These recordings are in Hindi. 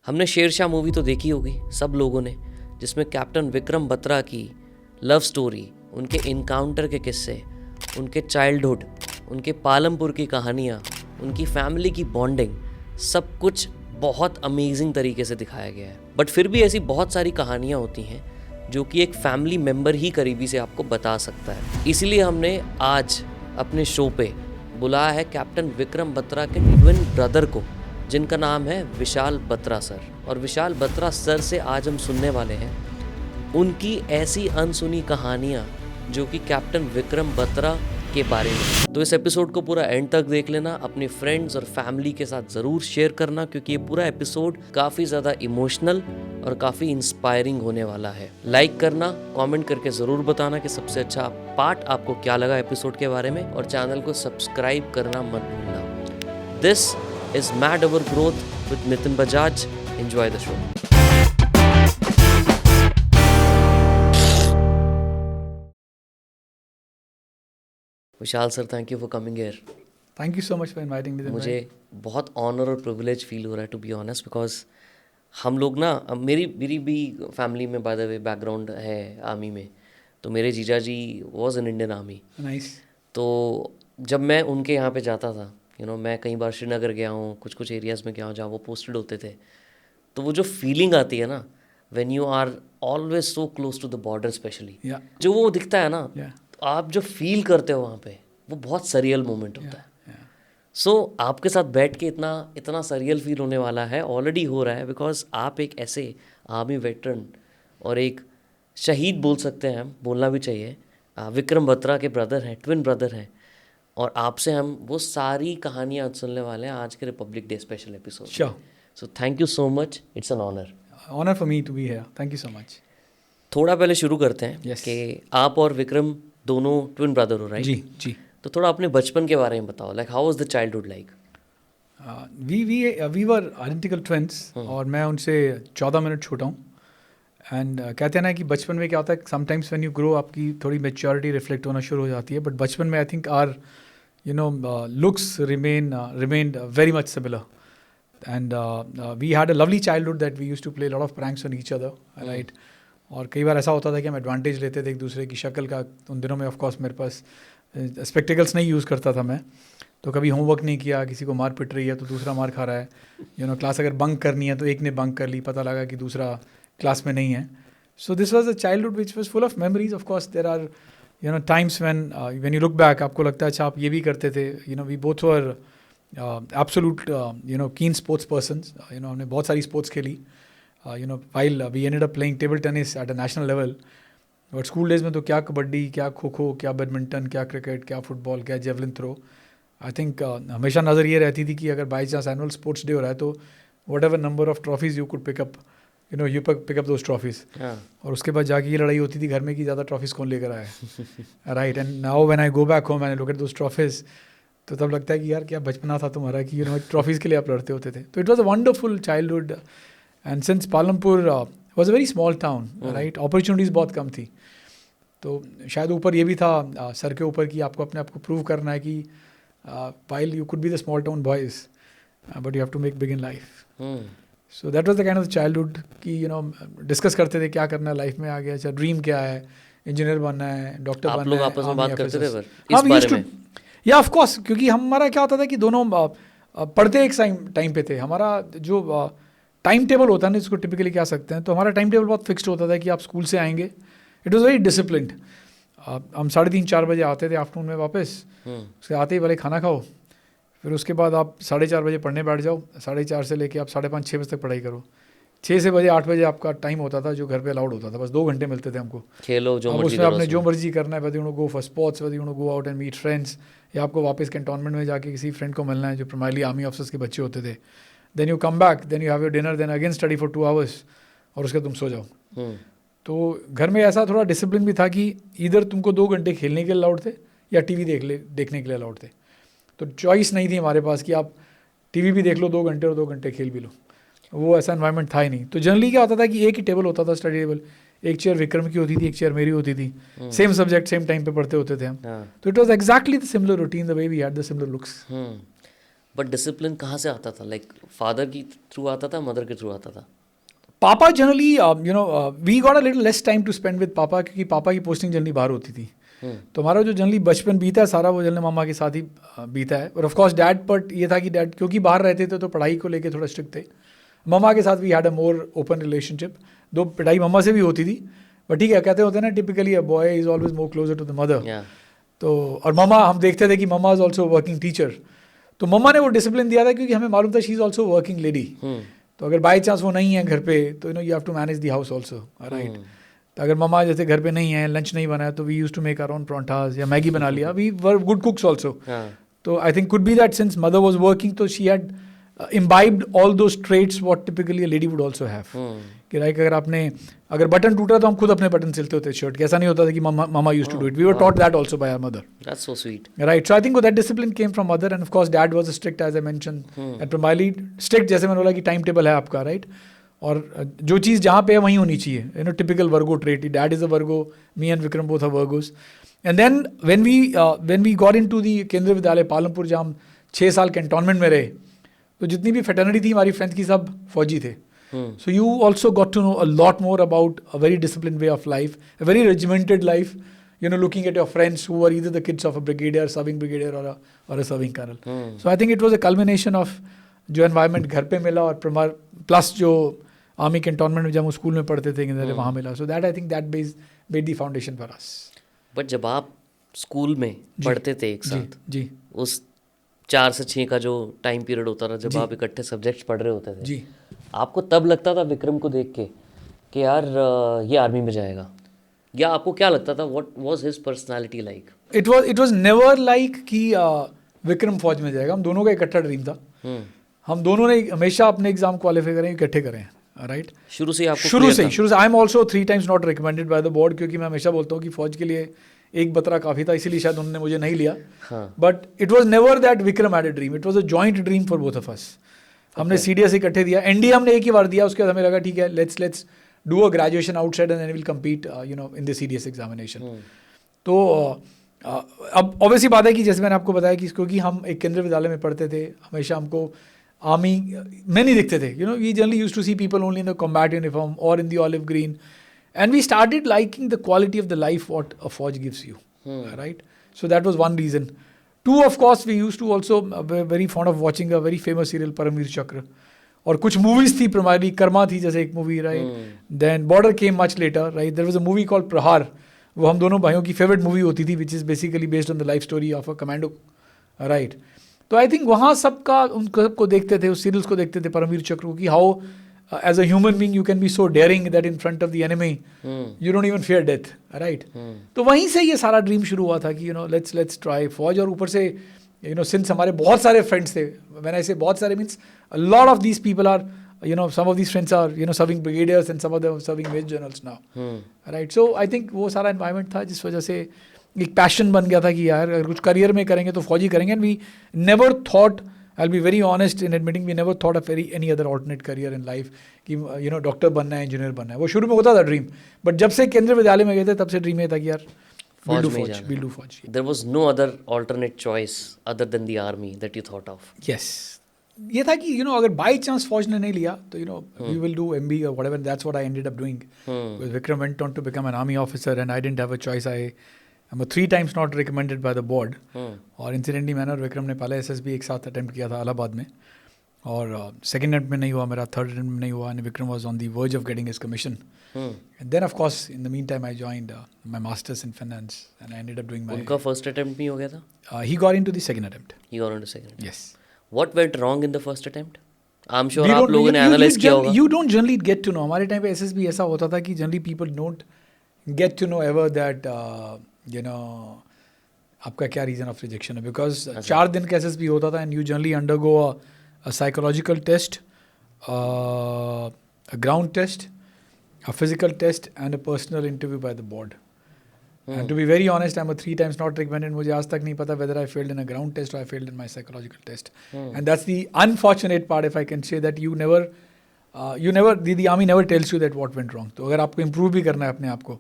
हमने शेरशाह मूवी तो देखी होगी सब लोगों ने, जिसमें कैप्टन विक्रम बत्रा की लव स्टोरी, उनके इनकाउंटर के किस्से, उनके चाइल्डहुड, उनके पालमपुर की कहानियाँ, उनकी फैमिली की बॉन्डिंग, सब कुछ बहुत अमेजिंग तरीके से दिखाया गया है। बट फिर भी ऐसी बहुत सारी कहानियाँ होती हैं जो कि एक फैमिली मेम्बर ही करीबी से आपको बता सकता है। इसीलिए हमने आज अपने शो पे बुलाया है कैप्टन विक्रम बत्रा के ट्विन ब्रदर को, जिनका नाम है विशाल बत्रा सर। और विशाल बत्रा सर से आज हम सुनने वाले हैं उनकी ऐसी अनसुनी कहानियाँ जो कि कैप्टन विक्रम बत्रा के बारे में। तो इस एपिसोड को पूरा एंड तक देख लेना, अपने फ्रेंड्स और फैमिली के साथ ज़रूर शेयर करना, क्योंकि ये पूरा एपिसोड काफ़ी ज़्यादा इमोशनल और काफ़ी इंस्पायरिंग होने वाला है। लाइक करना, कमेंट करके ज़रूर बताना कि सबसे अच्छा पार्ट आपको क्या लगा एपिसोड के बारे में, और चैनल को सब्सक्राइब करना मत भूलना। This is mad over growth with Nitin Bajaj. Enjoy the show. Vishal sir, thank you for coming here. Thank you so much for inviting me. मुझे बहुत ऑनर और प्रिविलेज फील हो रहा है, टू बी ऑनेस्ट, बिकॉज हम लोग ना, मेरी भी फैमिली में बाय द वे बैकग्राउंड है आर्मी में। तो मेरे जीजा जी was in Indian army. Nice. तो जब मैं उनके यहाँ पे जाता था, मैं कई बार श्रीनगर गया हूँ, कुछ एरियाज़ में गया हूँ जहाँ वो पोस्टेड होते थे, तो वो जो फीलिंग आती है ना, when you are always so close to the border specially, जो वो दिखता है ना, तो आप जो फील करते हो वहाँ पे, वो बहुत सरियल मोमेंट होता है। सो आपके साथ बैठ के इतना सरियल फील होने वाला है, ऑलरेडी हो रहा है, बिकॉज आप एक ऐसे आर्मी वेटरन और एक शहीद बोल सकते हैं, हम बोलना भी चाहिए, विक्रम बत्रा के ब्रदर हैं, ट्विन ब्रदर हैं, और आपसे हम वो सारी कहानियाँ सुनने वाले हैं आज के Republic Day special episode. So thank you so much, it's an honour for me to be here. Thank you so much. थोड़ा पहले शुरू करते हैं कि आप और विक्रम दोनों ट्विन ब्रदर हो, राइट? जी। तो थोड़ा अपने बचपन के बारे में बताओ, like how was the childhood like? We were identical twins, और मैं उनसे 14 मिनट छोटा हूँ। एंड कहते हैं ना कि बचपन में क्या होता है, समटाइम्स व्हेन यू ग्रो आपकी थोड़ी मेच्योरिटी रिफ्लेक्ट होना शुरू हो जाती है, बट बचपन में I think our looks remained very much similar. And we had a lovely childhood that we used to play a lot of pranks on each other, right? और कई बार ऐसा होता था कि हम एडवांटेज लेते थे एक दूसरे की शक्ल का। उन दिनों में ऑफ कोर्स मेरे पास स्पेक्टिकल्स नहीं यूज़ करता था मैं, तो कभी होमवर्क नहीं किया, किसी को मार पिट रही है तो दूसरा मार खा रहा है, क्लास अगर बंक करनी है तो एक ने बंक कर ली, पता लगा कि दूसरा क्लास में नहीं है. So this was a childhood which was full of memories. Of course there are times when you look back, आपको लगता है अच्छा आप ये भी करते थे. We both were absolute keen sports persons. हमने बहुत सारी स्पोर्ट्स खेली. While we ended up playing table tennis at a national level, but school days में तो क्या कबड्डी, क्या खो खो, क्या बैडमिंटन, क्या क्रिकेट, क्या फुटबॉल, क्या जेवलिन थ्रो. आई थिंक हमेशा नज़र ये रहती थी कि अगर by chance annual sports day हो रहा है तो what ever number of trophies you could pickup, you pick up those trophies. और उसके बाद जाके ये लड़ाई होती थी घर में कि ज़्यादा ट्रॉफीज कौन लेकर आया, right. And now when I go back home and I look at those trophies, तो तब लगता है कि यार क्या बचपना था तुम्हारा कि ट्रॉफीज़ के लिए आप लड़ते होते थे. तो it was a wonderful childhood. And since Palampur was a very small town, right, opportunities बहुत कम थी. तो शायद ऊपर ये भी था सर के ऊपर कि आपको अपने आप को प्रूव करना है कि while you could be the small town boys but you have to make big in life. So that was the kind of childhood कि डिस्कस करते थे क्या करना है लाइफ में आगे. अच्छा ड्रीम क्या है, इंजीनियर बनना है, डॉक्टर बनना है. आप लोग आपस में बात करते थे इस बारे में? या ऑफ कोर्स, क्योंकि हमारा क्या होता था कि दोनों पढ़ते एक टाइम पे थे. हमारा जो टाइम टेबल होता है ना, इसको टिपिकली कह सकते हैं, तो हमारा टाइम टेबल बहुत फिक्स्ड होता था कि आप स्कूल से आएंगे. It was very disciplined. हम 3:30-4 बजे आते थे आफ्टरनून में वापस. उसके आते ही पहले खाना खाओ, फिर उसके बाद आप 4:30 बजे पढ़ने बैठ जाओ. 4:30 से लेके आप 5:30-6 बजे तक पढ़ाई करो. 6 से बजे 8 बजे आपका टाइम होता था जो घर पे अलाउड होता था. बस 2 घंटे मिलते थे हमको. खेलो जो मर्जी, उसमें आपने जो मर्जी करना है, whether you want to go for sports, whether you want to go out and meet friends, या आपको वापस कैंटोनमेंट में जाके किसी फ्रेंड को मिलना है जो प्राइमरली आर्मी ऑफिसर्स के बच्चे होते थे. Then you come back, then you have your dinner, then again study for 2 hours, और उसके तुम सो जाओ. तो घर में ऐसा थोड़ा डिसिप्लिन भी था कि इधर तुमको 2 घंटे खेलने के लिए अलाउड थे या टीवी देखने के लिए अलाउड थे. तो चॉइस नहीं थी हमारे पास कि आप टीवी भी देख लो 2 घंटे और 2 घंटे खेल भी लो. वो ऐसा एनवायरनमेंट था ही नहीं. तो जनरली क्या होता था कि एक ही टेबल होता था, स्टडी टेबल. एक चेयर विक्रम की होती थी, एक चेयर मेरी होती थी. सेम सब्जेक्ट सेम टाइम पे पढ़ते होते थे हम. तो it was exactly the similar routine, the way we had the similar looks. But discipline कहाँ से आता था? लाइक फादर की थ्रू आता था, मदर के थ्रू आता था? पापा generally we got a little less time to spend with पापा, क्योंकि पापा की पोस्टिंग जनरली बाहर होती थी। तो हमारा जो जनरली बचपन बीता है सारा वो जनरली मामा के साथ ही बीता है। और ऑफ कोर्स डैड, बट ये था कि डैड क्योंकि बाहर रहते थे तो पढ़ाई को लेके थोड़ा स्ट्रिक्ट थे। मामा के साथ we had a more open relationship, दो पिटाई मामा से भी होती थी, बट ठीक है, कहते होते हैं ना typically a boy is always more closer to the mother. तो और मामा, हम देखते थे कि मामा इज ऑल्सो वर्किंग टीचर, तो मम्मा ने वो डिसिप्लिन दिया था क्योंकि हमें मालूम था she is also working lady. तो अगर बाई चांस वो नहीं है घर पे तो you have to manage the house also, right. तो अगर मम्मा जैसे घर पे नहीं है, लंच नहीं बना है, तो we use to make our own parathas या मैगी बना लिया। We were good cooks also. तो I think could be that since mother was working, तो she had imbibed all those traits what typically a lady would also have. कि लाइक अगर बटन टूटा तो हम खुद अपने बटन सिलते होते शर्ट के, ऐसा नहीं होता था कि मामा used to do it. We were taught that also by our mother. That's so sweet. Right. So I think that discipline came from mother, and of course dad was strict as I mentioned. And primarily strict जैसे मैंने बोला कि टाइम टेबल है आपका, राइट। और जो चीज़ जहाँ पे है वहीं होनी चाहिए, typical Virgo trait. Dad is a Virgo, me and Vikram both are Virgos. And then when we got into the केंद्रीय विद्यालय पालमपुर, जहाँ हम 6 साल कैंटोनमेंट में रहे, तो जितनी भी फेटर्निटी थी हमारी फ्रेंड्स की सब फौजी थे। So you also got to know a lot more about a very discipline way of life, a very regimented life, looking at your friends who were either the kids of a brigadier, serving brigadier, or a serving colonel. So I think it was a culmination of जो environment घर पे मिला और प्लस जो आर्मी कैंटोनमेंट में जब हम स्कूल में पढ़ते थे वहाँ मिला। So that I think that made the foundation for us. But जब आप स्कूल में पढ़ते थे एक साथ, जी उस 4 से 6 का जो टाइम पीरियड होता था जब आप इकट्ठे सब्जेक्ट्स पढ़ रहे होते थे, जी, आपको तब लगता था विक्रम को देख के कि यार ये आर्मी में जाएगा, या आपको क्या लगता था? What was his personality like? It was never like कि विक्रम फौज में जाएगा। हम दोनों का इकट्ठा ड्रीम था। हम दोनों ने हमेशा अपने एग्जाम क्वालिफाई करें, इकट्ठे करें, राइट। शुरू से आपको शुरू से I am also 3 times not recommended by the board, क्योंकि मैं हमेशा बोलता हूँ कि फौज के लिए एक बतरा काफ़ी था, इसीलिए शायद उन्होंने मुझे नहीं लिया। But it was never that Vikram had a dream, it was a joint dream for both of us. हमने CDS इकट्ठे दिया, NDA हमने एक ही बार दिया, उसके बाद हमें लगा ठीक है let's do a graduation outside and then will compete in the CDS examination. तो अब ऑब्वियसली बात है कि जैसे मैंने आपको बताया कि क्योंकि हम एक केंद्रीय विद्यालय में पढ़ते थे, हमेशा हमको आर्मी में नहीं दिखते थे। We generally used to see people only in the combat uniform और in the olive green, and we started liking the quality of the life what a forge gives you, right? So that was one reason. 2, of course, we used to also very fond of watching a very famous serial Paramveer Chakra, और कुछ movies थी, primarily कर्मा थी जैसे एक movie, right? Then Border came much later, right? There was a movie called Prahar, वो हम दोनों भाइयों की favorite movie होती थी, which is basically based on the life story of a commando, right? तो I think वहाँ सबका उनको सबको देखते थे, उस सीरियल्स को देखते थे परमवीर चक्र को, कि how as a human being you can be so daring that in front of the enemy you don't even fear death, right? तो वहीं से ये सारा ड्रीम शुरू हुआ था कि let's try फौज। और ऊपर से since हमारे बहुत सारे फ्रेंड्स थे, when I say बहुत सारे means a lot of these people are some of these friends are serving brigadiers and some of them are serving major generals now, right? So I think वो सारा environment था जिस वजह से एक पैशन बन गया था कि यार अगर कुछ करियर में करेंगे तो फौजी करेंगे। And we never thought, I'll be very honest in admitting, we never thought of any other alternate career in life कि डॉक्टर बनना है, इंजीनियर बनना है। वो शुरू में होता था ड्रीम, बट जब से केंद्रीय विद्यालय में गए थे तब से ड्रीम ये था कि यार we'll do फौज। There was no other alternate choice other than the army that you thought of? Yes, ये था कि अगर बाई चांस फौज ने नहीं लिया तो we will do MB or whatever. That's what I ended up doing. Because Vikram went on to become an army officer and I didn't have a choice. I'm 3 times not recommended by the board. और इंसिडेंटली मैंने और विक्रम ने पहले SSB एक साथ अटेम्प्ट किया था इलाहाबाद में, और सेकेंड अटेम्प्ट में नहीं हुआ मेरा, थर्ड अटेम्प्ट में नहीं हुआ, and Vikram was on the verge of getting his commission. And then of course in the mean time I joined my masters in finance and I ended up doing my. उनका फर्स्ट अटेम्प्ट भी हो गया था? He got into the second attempt. He got into second. Yes. What went wrong in the first attempt? I am sure आप लोगों ने एनालाइज किया होगा। You don't generally get to know. हमारे टाइम पे SSB ऐसा होता था कि generally people don't get to know ever that आपका क्या रीजन ऑफ रिजेक्शन है, बिकॉज 4 दिन का SSB होता था and you generally undergo a psychological test, a ground test, a physical test and a personal interview by the board. And to be very honest, I'm a 3 times not recommended. मुझे आज तक नहीं पता whether I failed in a ground test or I failed in my psychological test. And that's the unfortunate part, if I can say, that you never, the army never tells you that what went wrong. तो अगर आपको improve भी करना है अपने आप को,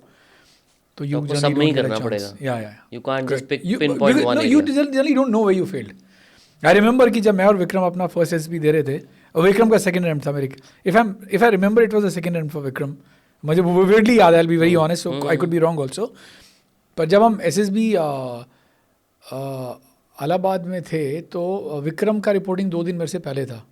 तो you सब में ही करना पड़ेगा। Yeah. You can't just pinpoint one area. You generally don't know where you failed. I remember कि जब मैं और विक्रम अपना फर्स्ट एसएसबी दे रहे थे, और विक्रम का सेकंड अटेम्प्ट था मेरे, if I remember it was the second attempt for Vikram, मुझे विविडली याद है, आई will be very honest, so I could be wrong also. पर जब हम एसएसबी इलाहाबाद में थे तो विक्रम का रिपोर्टिंग 2 दिन मेरे से पहले था,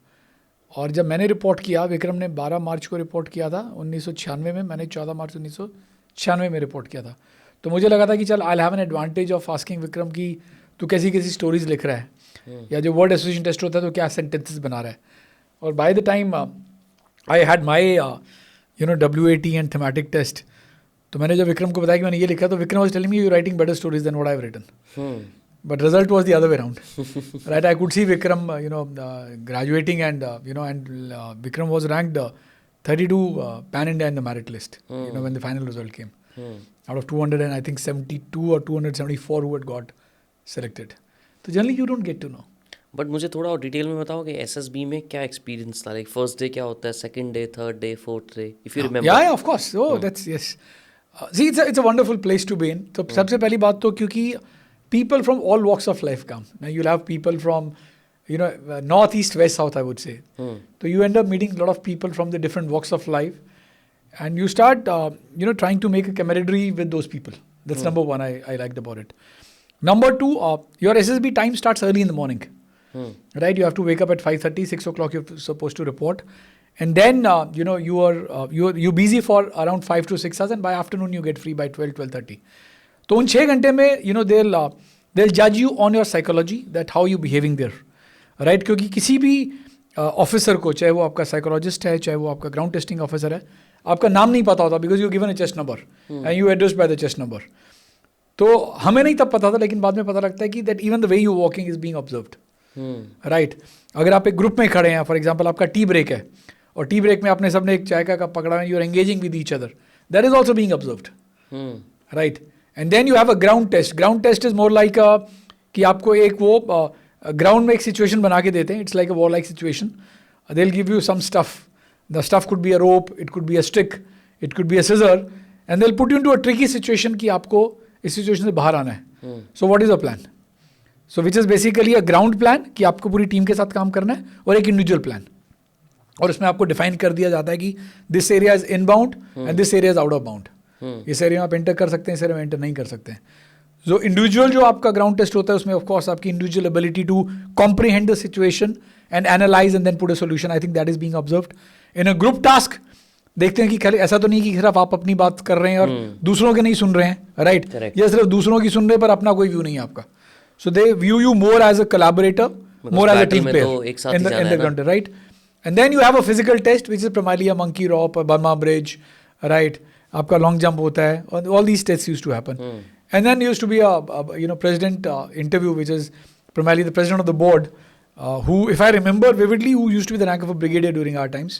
और जब मैंने रिपोर्ट किया, विक्रम ने 12 मार्च को रिपोर्ट किया था 1996 में, मैंने 14 मार्च 1996 में रिपोर्ट किया था। तो मुझे लगा था कि चल I have an advantage of asking Vikram कि तू कैसी कैसी स्टोरीज लिख रहा है, या जो वर्ड एसोसिएशन टेस्ट होता है तो क्या सेंटेंसेस बना रहा है। और by the time I had my WAT and thematic test, तो मैंने जब विक्रम को बताया कि मैंने ये लिखा, तो Vikram was telling me you writing better stories than what I have written, but result was the other way around. Right, I could see Vikram graduating, and Vikram was ranked 32 pan India in the merit list, when the final result came, out of 200 and I think 72 or 274 who had got selected. So generally you don't get to know. But मुझे थोड़ा और डिटेल में बताओ कि एसएसबी में क्या एक्सपीरियंस था, लाइक फर्स्ट डे क्या होता है, second day, third day, fourth day, if you remember. Yeah, of course. Oh, that's yes. See, it's a wonderful place to be in. तो सबसे पहली बात तो क्योंकि people from all walks of life come. Now you'll have people from, north, east, west, south, I would say. So you end up meeting a lot of people from the different walks of life, and you start, trying to make a camaraderie with those people. That's number one I liked about it. Number two, your SSB time starts early in the morning. Right? You have to wake up at 5:30, 6 o'clock you're supposed to report. And then, you're busy for around 5 to 6 hours, and by afternoon you get free by 12, 12:30. तो उन 6 घंटे में they'll judge you on your psychology, that how you behaving there, right? क्योंकि किसी भी ऑफिसर को, चाहे वो आपका साइकोलॉजिस्ट है, चाहे वो आपका ग्राउंड टेस्टिंग ऑफिसर है, आपका नाम नहीं पता होता, because you given a chest number and you addressed by the chest number. तो हमें नहीं तब पता था, लेकिन बाद में पता लगता है कि that even the way you walking is being observed, right? अगर आप एक ग्रुप में खड़े हैं, फॉर एग्जाम्पल आपका टी ब्रेक है, और टी ब्रेक में आपने सबने एक चाय का कप पकड़ा है, you are engaging with each other, that is also being observed, right? And then you have a ground test. Ground test is more like कि आपको एक वो ग्राउंड में एक सिचुएशन बना के देते हैं, it's like a war like situation, they will give you some stuff, the stuff could be a rope, it could be a stick, it could be a scissor, and they will put you into a tricky situation कि आपको इस सिचुएशन से बाहर आना है। So what is a plan? So which is basically a ground plan कि आपको पूरी टीम के साथ काम करना है, और एक इंडिविजुअल प्लान, और इसमें आपको डिफाइन कर दिया जाता है कि this area is inbound and this area is out of bound. इस एरिया में आप एंटर कर सकते हैं, इस एरिया में एंटर नहीं कर सकते हैं। जो इंडिविजुअल जो आपका ग्राउंड टेस्ट होता है, उसमें ऑफ कोर्स आपकी individual ability to comprehend the situation and analyse and then put a solution, I think that is being observed. In a group task देखते हैं कि खाली ऐसा तो नहीं कि सिर्फ आप अपनी बात कर रहे हैं और दूसरों के नहीं सुन रहे हैं, राइट? या सिर्फ दूसरों की सुन रहे हैं पर अपना कोई व्यू नहीं है आपका। So they view you more as a collaborator, more as a team player in the ground, right? And then you have a physical test, which is primarily a monkey rope, a Burma bridge, right? आपका long jump होता है, all these tests used to happen. And then used to be a president interview, which is primarily the president of the board, who, if I remember vividly, who used to be the rank of a brigadier during our times,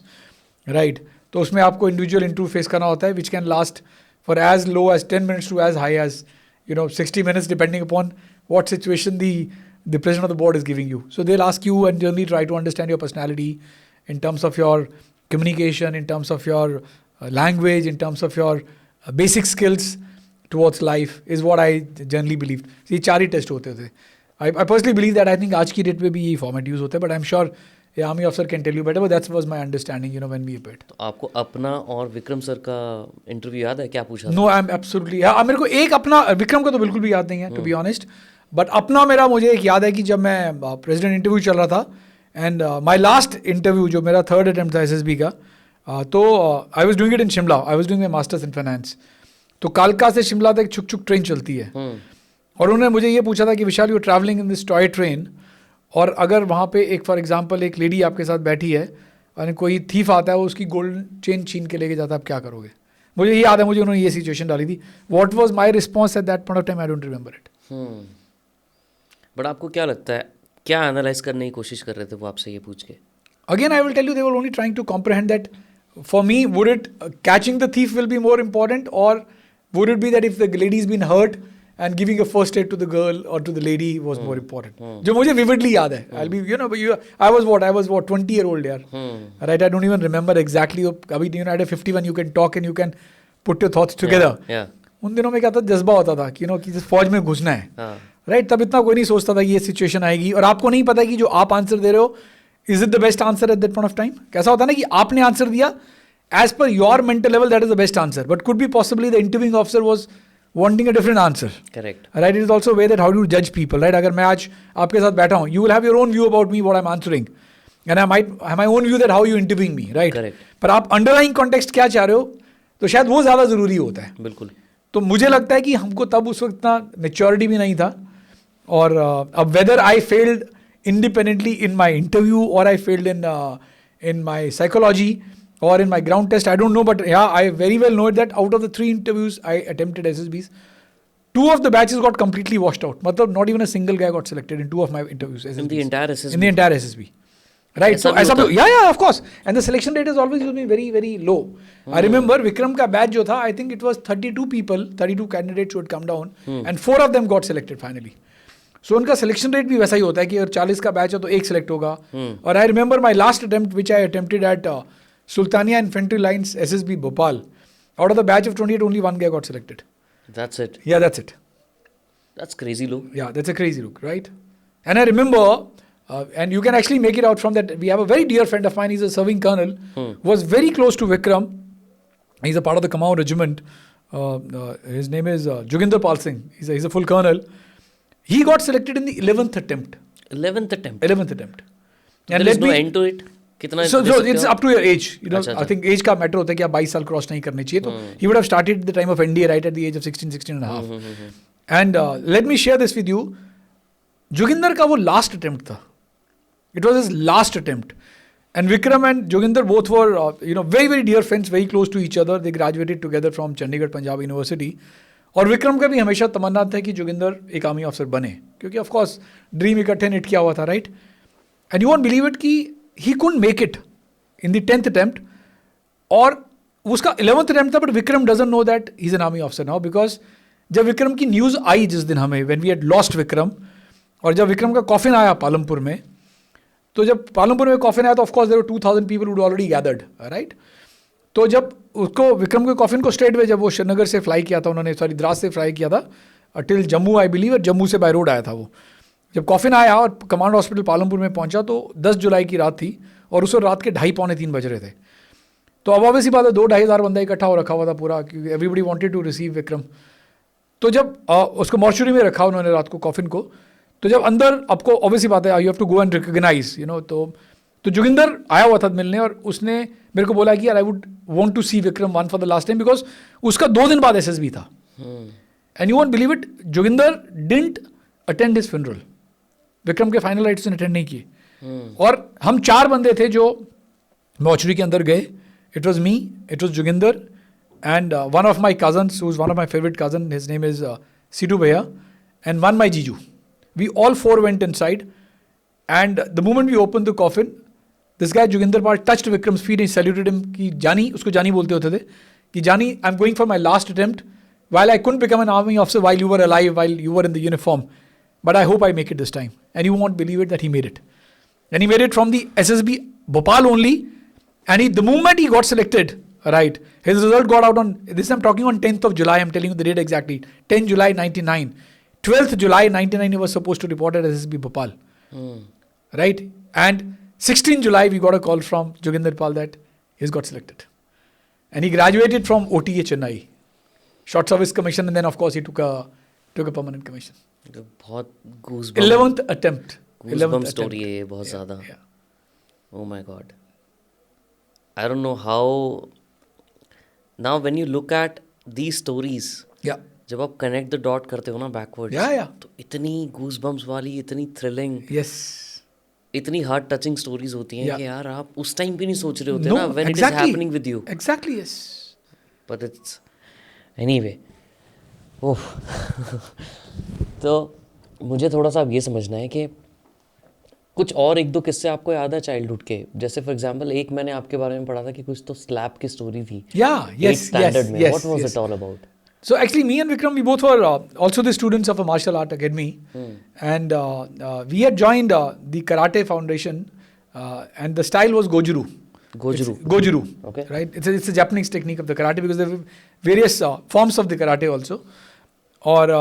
right? तो उसमें आपको individual interview face करना होता है, which can last for as low as 10 minutes to as high as 60 minutes, depending upon what situation the president of the board is giving you. So they'll ask you and generally try to understand your personality, in terms of your communication, in terms of your language, in terms of your basic skills towards life, is what I generally believe. ये 4 ही टेस्ट होते थे. I personally believe that I think आज की डेट में भी यही फॉर्मेट यूज होता है, but I'm sure the army officer can tell you better, but that was my understanding, when we appeared. तो आपको अपना और विक्रम सर का इंटरव्यू याद है, क्या पूछा? No, I'm absolutely, हाँ, मेरे को एक अपना, विक्रम का तो बिल्कुल भी याद नहीं है, to be honest, but अपना मेरा मुझे एक याद है कि जब मैं प्रेसिडेंट इंटरव्यू चल रहा था, एंड माई लास्ट इंटरव्यू जो मेरा 3rd अटेम्प्ट था SSB का, तो I was doing it in Shimla, I was doing my masters in finance. तो कालका से शिमला तक छुक छुक ट्रेन चलती है, और उन्होंने मुझे ये पूछा था कि Vishal you travelling in this toy train, और अगर वहाँ पे एक फॉर एग्जांपल एक लेडी आपके साथ बैठी है और कोई थीफ आता है, वो उसकी गोल्ड चेन छीन के लेके जाता है, आप क्या करोगे? मुझे ये याद है, मुझे उन्होंने ये सिचुएशन डाली थी। What was my response at that point of time, I don't remember it. But आपको क्या लगता है, क्या एनालाइज करने की कोशिश कर रहे थे वो आपसे ये पूछ के? Again, I will tell you, they were only trying to comprehend that. For me, would it catching the thief will be more important, or would it be that if the lady's been hurt and giving a first aid to the girl or to the lady was more important? जो मुझे vividly याद है, I'll be, I was what 20-year-old यार, right? I don't even remember exactly. अभी at a 51 you can talk and you can put your thoughts together. Yeah. उन दिनों में क्या था, जज्बा होता था कि कि फौज में घुसना है, राइट. तब इतना कोई नहीं सोचता था कि ये सिचुएशन आएगी और आपको नहीं पता कि जो आप आंसर दे रहे हो is it the best answer at that point of time. कैसा होता है ना कि आपने आंसर दिया as per your mental level that is the best answer, but could be possibly the interviewing officer was wanting a different answer. Correct. Right. It is also a way that how do you judge people. Right. अगर मैं आज आपके साथ बैठा हूँ, you will have your own view about me, what I'm answering, and I might have my own view that how you interviewing me. Right. Correct. पर आप underlying context क्या चाह रहे हो, तो शायद वो ज़्यादा ज़रूरी होता है. बिल्कुल. तो मुझे लगता है कि हमको तब उस वक्त इतना maturity भी नहीं था, और अब whether I failed independently in my interview or I failed in my psychology or in my ground test, I don't know, but yeah, I very well know that out of the 3 interviews I attempted SSBs, 2 of the batches got completely washed out. Matlab, not even a single guy got selected in 2 of my interviews. SSBs. In the entire SSB? In the entire SSB. Right. So, yeah, of course. And the selection rate has always been very, very low. I remember Vikram ka batch jo tha, I think it was 32 people, 32 candidates who had come down, and 4 of them got selected finally. So, उनका selection rate भी वैसा ही होता है कि अगर 40 का batch है तो 1 select होगा. और I remember my last attempt, which I attempted at Sultania Infantry Lines SSB Bhopal. Out of the batch of 28, only 1 guy got selected. That's it. Yeah, that's it. That's crazy low. Yeah, that's a crazy look, right? And I remember, and you can actually make it out from that. We have a very dear friend of mine. He's a serving colonel. Was very close to Vikram. He's a part of the Kamau regiment. His name is Joginder Pal Singh. He's a full colonel. He got selected in the 11th attempt. 11th attempt. 11th attempt. And there is no end to it. कितना so it's up to your age. You know, I think age का matter होता है कि आप 22 साल क्रॉस नहीं करने चाहिए. तो he would have started the time of NDA right at the age of 16 and a half. And let me share this with you. Joginder का वो लास्ट अटेम्प्ट था. It was his last attempt. And Vikram and Joginder both were very very dear friends, very close to each other. They graduated together from Chandigarh Punjab University. और विक्रम का भी हमेशा तमन्ना था कि जोगिंदर एक आर्मी ऑफिसर बने, क्योंकि ऑफ कोर्स ड्रीम इकट्ठे हिट किया हुआ था, right. And you won't believe it कि he couldn't make it in the 10th attempt, और उसका 11th attempt था, but Vikram doesn't know that he's an army officer now, because जब विक्रम की न्यूज़ आई जिस दिन हमें, when we had lost Vikram, और जब विक्रम का कॉफिन आया पालमपुर में, तो जब पालमपुर में कॉफिन आया तो of course there were 2000 people who already gathered, right? तो जब उसको विक्रम के कॉफिन को स्ट्रेट वे जब वो श्रीनगर से फ्लाई किया था उन्होंने, सॉरी द्रास से फ्लाई किया था टिल जम्मू आई बिलीव, और जम्मू से बाय रोड आया था वो. जब कॉफिन आया और कमांड हॉस्पिटल पालमपुर में पहुंचा तो 10 जुलाई की रात थी और उस रात के 2:30-3 बज रहे थे. तो अब ऑब्वियसली बात है 2-2.5 हज़ार बंदा इकट्ठा हो रखा हुआ था पूरा, क्योंकि everybody wanted to receive Vikram. तो जब उसको मॉर्चुरी में रखा उन्होंने रात को कॉफिन को, तो जब अंदर आपको ऑब्वियसली बात है you have to go and recognise तो जोगिंदर आया हुआ था मिलने, और उसने मेरे को बोला कि यार I would want to see Vikram one for the last time, because उसका 2 दिन बाद एसएसबी था. And you won't believe it, Joginder didn't attend his funeral. Vikram के फाइनल राइट्स ने अटेंड नहीं किए. और हम 4 बंदे थे जो मॉर्चरी के अंदर गए. It was me, it was Joginder, and one of my cousins who is one of my favourite cousin, his name is Situ भैया, एंड वन माई जीजू. We all 4 went inside, and the moment we open the coffin, this guy Joginder Pal touched Vikram's feet and saluted him कि जानी, उसको जानी बोलते होते थे कि जानी I am going for my last attempt, while I couldn't become an army officer while you were alive, while you were in the uniform, but I hope I make it this time. And you won't believe it that he made it. And he made it from the SSB Bhopal only. And the moment he got selected, right, his result got out on, this I'm talking on 10th of July, I'm telling you the date exactly, 10 July 99. 12th July 99 he was supposed to report at SSB Bhopal. Right? And 16 July we got a call from Joginder Pal that he's got selected. And he graduated from OTA Chennai. Short service commission, and then of course he took a permanent commission. बहुत goosebump 11th attempt. Goosebump story है ये बहुत ज़्यादा. Oh my God. I don't know how. Now when you look at these stories, जब आप connect the dot करते हो ना backwards, तो इतनी goosebumps वाली, इतनी thrilling, इतनी हार्ट टचिंग स्टोरीज होती हैं कि यार आप उस टाइम भी नहीं सोच रहे होते ना, when it is happening with you. Exactly, yes. But it's anyway. ओह तो मुझे थोड़ा सा अब ये समझना है कि कुछ और 1-2 किस्से आपको याद है चाइल्डहुड के, जैसे फॉर एग्जांपल एक मैंने आपके बारे में पढ़ा था कि कुछ तो स्लैप की स्टोरी थी. स्टैंडर्ड में. What was it all about? So actually me and Vikram, we both were also the students of a martial art academy, and we had joined the Karate Foundation, and the style was Gojuru. Okay. Right? It's a Japanese technique of the karate, because there were various forms of the karate also. और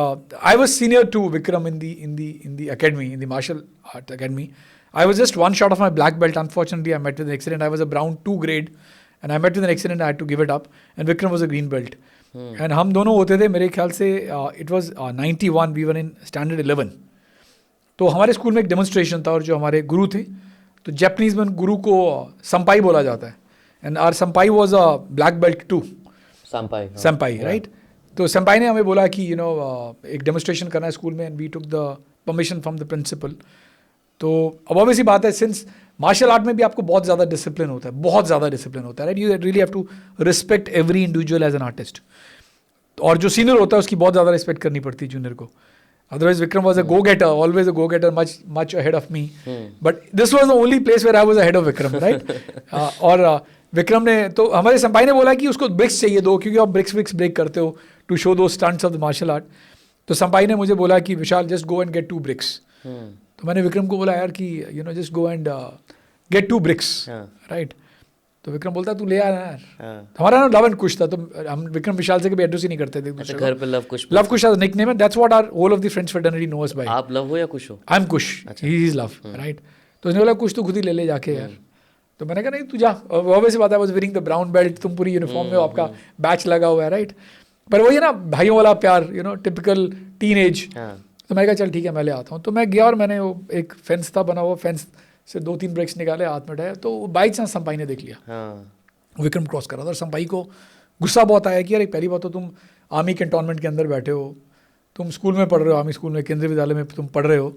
I was senior to Vikram in the academy, in the martial art academy. I was just one short of my black belt. Unfortunately, I met with an accident. I was a brown 2 grade, and I met with an accident. I had to give it up. And Vikram was a green belt. And हम दोनों होते थे मेरे ख्याल से it was 91. We were in standard 11. तो हमारे स्कूल में एक डेमोन्स्ट्रेशन था और जो हमारे गुरु थे तो जैपनीज में गुरु को संपाई बोला जाता है. And our Sempai was a black belt too. Sempai right. तो संपाई ने हमें बोला कि एक डेमोन्स्ट्रेशन करना है स्कूल में. And we took the permission from the principal. तो अब ऑब्वियसली बात है सिंस मार्शल आर्ट में भी आपको बहुत ज़्यादा डिसिप्लिन होता है, बहुत ज़्यादा डिसिप्लिन होता है right. You really have to respect every individual as an artist. और जो सीनियर होता है उसकी बहुत ज़्यादा रिस्पेक्ट करनी पड़ती है जूनियर को. Otherwise, Vikram was a go-getter, always a go-getter, much ahead of me. But this was the only place where I was ahead of Vikram, right? और विक्रम ने तो हमारे संपाई ने बोला कि उसको ब्रिक्स चाहिए 2 क्योंकि आप ब्रिक्स ब्रेक करते हो टू शो दो stunts of the martial art. तो संपाई ने मुझे बोला कि Vishal just go and get 2 bricks. तो मैंने विक्रम को बोला यार कि just go and get 2 bricks right. तो विक्रम बोलता तू ले आ यार. हमारा नाम लव एंड कुश था. तो हम विक्रम विशाल से कभी एड्रेस ही नहीं करते थे. अच्छा, घर पे लव कुश एज निकनेम है. That's what our whole of the friends fraternity knows by. आप लव हो या कुश हो? I am Kush, he is Luv right. तो उसने बोला कुछ तो खुद ही ले जाके यार. तो मैंने कहा नहीं तू जा. ऑब्वियसली बात है, was wearing the brown belt. तुम पूरी यूनिफॉर्म में हो, आपका बैच लगा हुआ है राइट. पर वही है ना भाइयों वाला प्यार, टिपिकल टीनेज. तो मैंने कहा चल ठीक है मैं ले आता हूँ. तो मैं गया और मैंने वो एक फेंस था बना हुआ, फेंस से 2-3 ब्रेक्स निकाले, हाथ में उठाया. तो बाई चांस संपाई ने देख लिया. विक्रम क्रॉस कर रहा था और संपाई को गुस्सा बहुत आया कि यार पहली बात तो तुम आर्मी कैंटोनमेंट के अंदर बैठे हो, तुम स्कूल में पढ़ रहे हो, आर्मी स्कूल में केंद्रीय विद्यालय में तुम पढ़ रहे हो,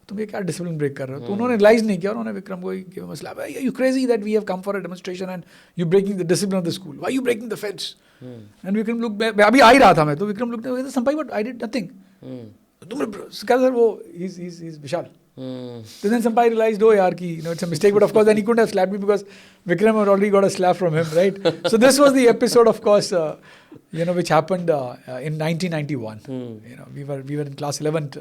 तुम ये क्या डिसिप्लिन ब्रेक कर रहे हो. तो उन्होंने रियलाइज नहीं किया. उन्होंने विक्रम को मसला, you crazy that we have come for a demonstration and you breaking the discipline of the school, why you breaking the fence. And Vikram look, अभी आ ही रहा था मैं, तो Vikram look Sempai but I did nothing. तुम सर वो is Vishal. So then Sampai realized, oh yaar, ki, it's a mistake. But of course, then he couldn't have slapped me because Vikram had already got a slap from him, right? So this was the episode, of course, which happened in 1991. We were in class 11th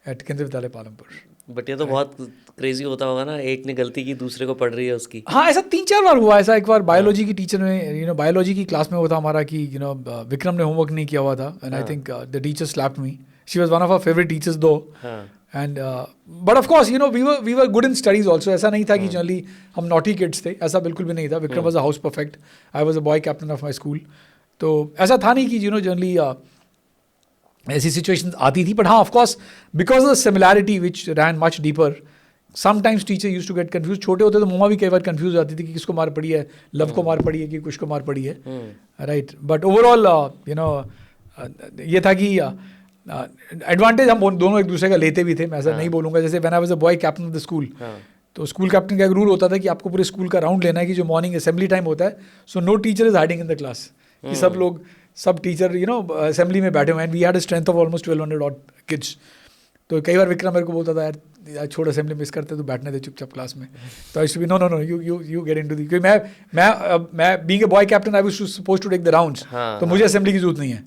at Kendriya Vidyalaya Palampur. But ये तो बहुत क्रेजी होता होगा ना, एक ने गलती की दूसरे को पढ़ रही है उसकी. हाँ, ऐसा 3-4 बार हुआ. ऐसा एक बार बायोलॉजी की टीचर में, बायोलॉजी की क्लास में हुआ था हमारा कि विक्रम ने होमवर्क नहीं किया हुआ था. And I think the teacher slapped me. She was one of our favourite teachers though. And but of course we were good in studies also. ऐसा नहीं था कि जनरली हम naughty kids थे, ऐसा बिल्कुल भी नहीं था. Vikram was a house perfect. I was a boy captain of my school. तो ऐसा था नहीं कि जनरली ऐसी situations आती थी. But हाँ, of course, because of the similarity which ran much deeper, sometimes teacher used to get confused. छोटे होते तो मम्मा भी कई बार confused जाती थी कि किसको मार पड़ी है, लव को मार पड़ी है कि कुछ को मार पड़ी है, right? But overall ये था कि एडवांटेज हम दोनों एक दूसरे का लेते भी थे. मैं ऐसा नहीं बोलूँगा. जैसे when I was a boy captain of the school, तो स्कूल कैप्टन का एक रूल होता था कि आपको पूरे स्कूल का राउंड लेना है कि जो मॉर्निंग असेंबली टाइम होता है, so no teacher is hiding in the class. कि सब टीचर असेंबली में बैठे हुए हैं. We had a strength of almost 1200 odd kids. तो कई बार विक्रम मेरे को बोलता था यार छोड़ असेंबली मिस करते तो बैठने दे चुपचाप क्लास में. तो I should be no you get into the. क्योंकि मैं being a boy captain I was supposed to take the rounds. तो मुझे असेंबली की जरूरत नहीं है.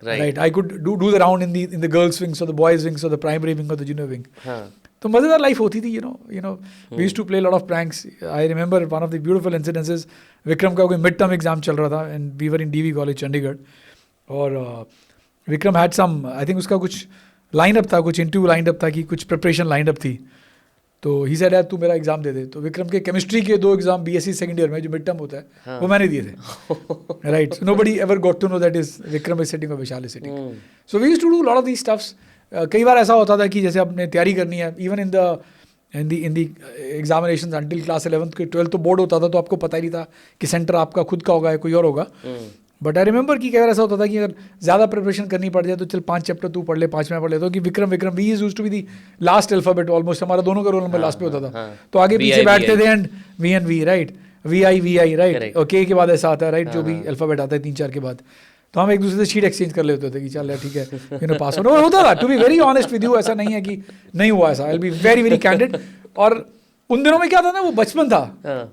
Right. I could do the round in the girls wings or the boys wings or the primary wing or the junior wing. तो मज़ेदार लाइफ होती थी. We used to play a lot of pranks. I remember one of the beautiful incidences. Vikram का कोई मिड टर्म एग्जाम चल रहा था and we were in DV college Chandigarh. और Vikram had some, I think उसका कुछ लाइन अप था, कुछ इंटरव्यू लाइन अप था कि कुछ प्रिपरेशन लाइन अप थी. तो ही सेड यार तू मेरा एग्जाम दे दे. तो विक्रम के केमिस्ट्री के 2 एग्जाम BSc सेकंड ईयर में जो मिड टर्म होता है वो मैंने दिए थे. Right. So nobody ever got to know that is Vikram is sitting or Vishal is sitting. So we used to do lot of these stuffs. कई बार ऐसा होता था कि जैसे आपने तैयारी करनी है, even in the examinations until class 11th के 12th तो बोर्ड होता था, तो आपको पता ही नहीं था कि सेंटर आपका खुद का होगा या कोई और होगा. बट आई रिमेंबर कि कई बार ऐसा होता था कि अगर ज़्यादा प्रिपरेशन करनी पड़ जाए तो चल 5 चैप्टर तू पढ़ ले, 5 मैं पढ़ लेता हूँ. कि Vikram V is used to be the last alphabet almost. हमारा दोनों का रोल नंबर लास्ट पे होता था. तो आगे पीछे बैठते थे and V right, VI right, और के बाद ऐसा आता है राइट, जो भी अल्फाबेट आता है 3-4 के बाद. तो हम एक दूसरे से शीट एक्सचेंज कर लेते थे कि चल यार ठीक है पास होता था. To be very honest with you, ऐसा नहीं है कि नहीं हुआ ऐसा. I will be very very candid. और उन दिनों में क्या था ना, वो बचपन था,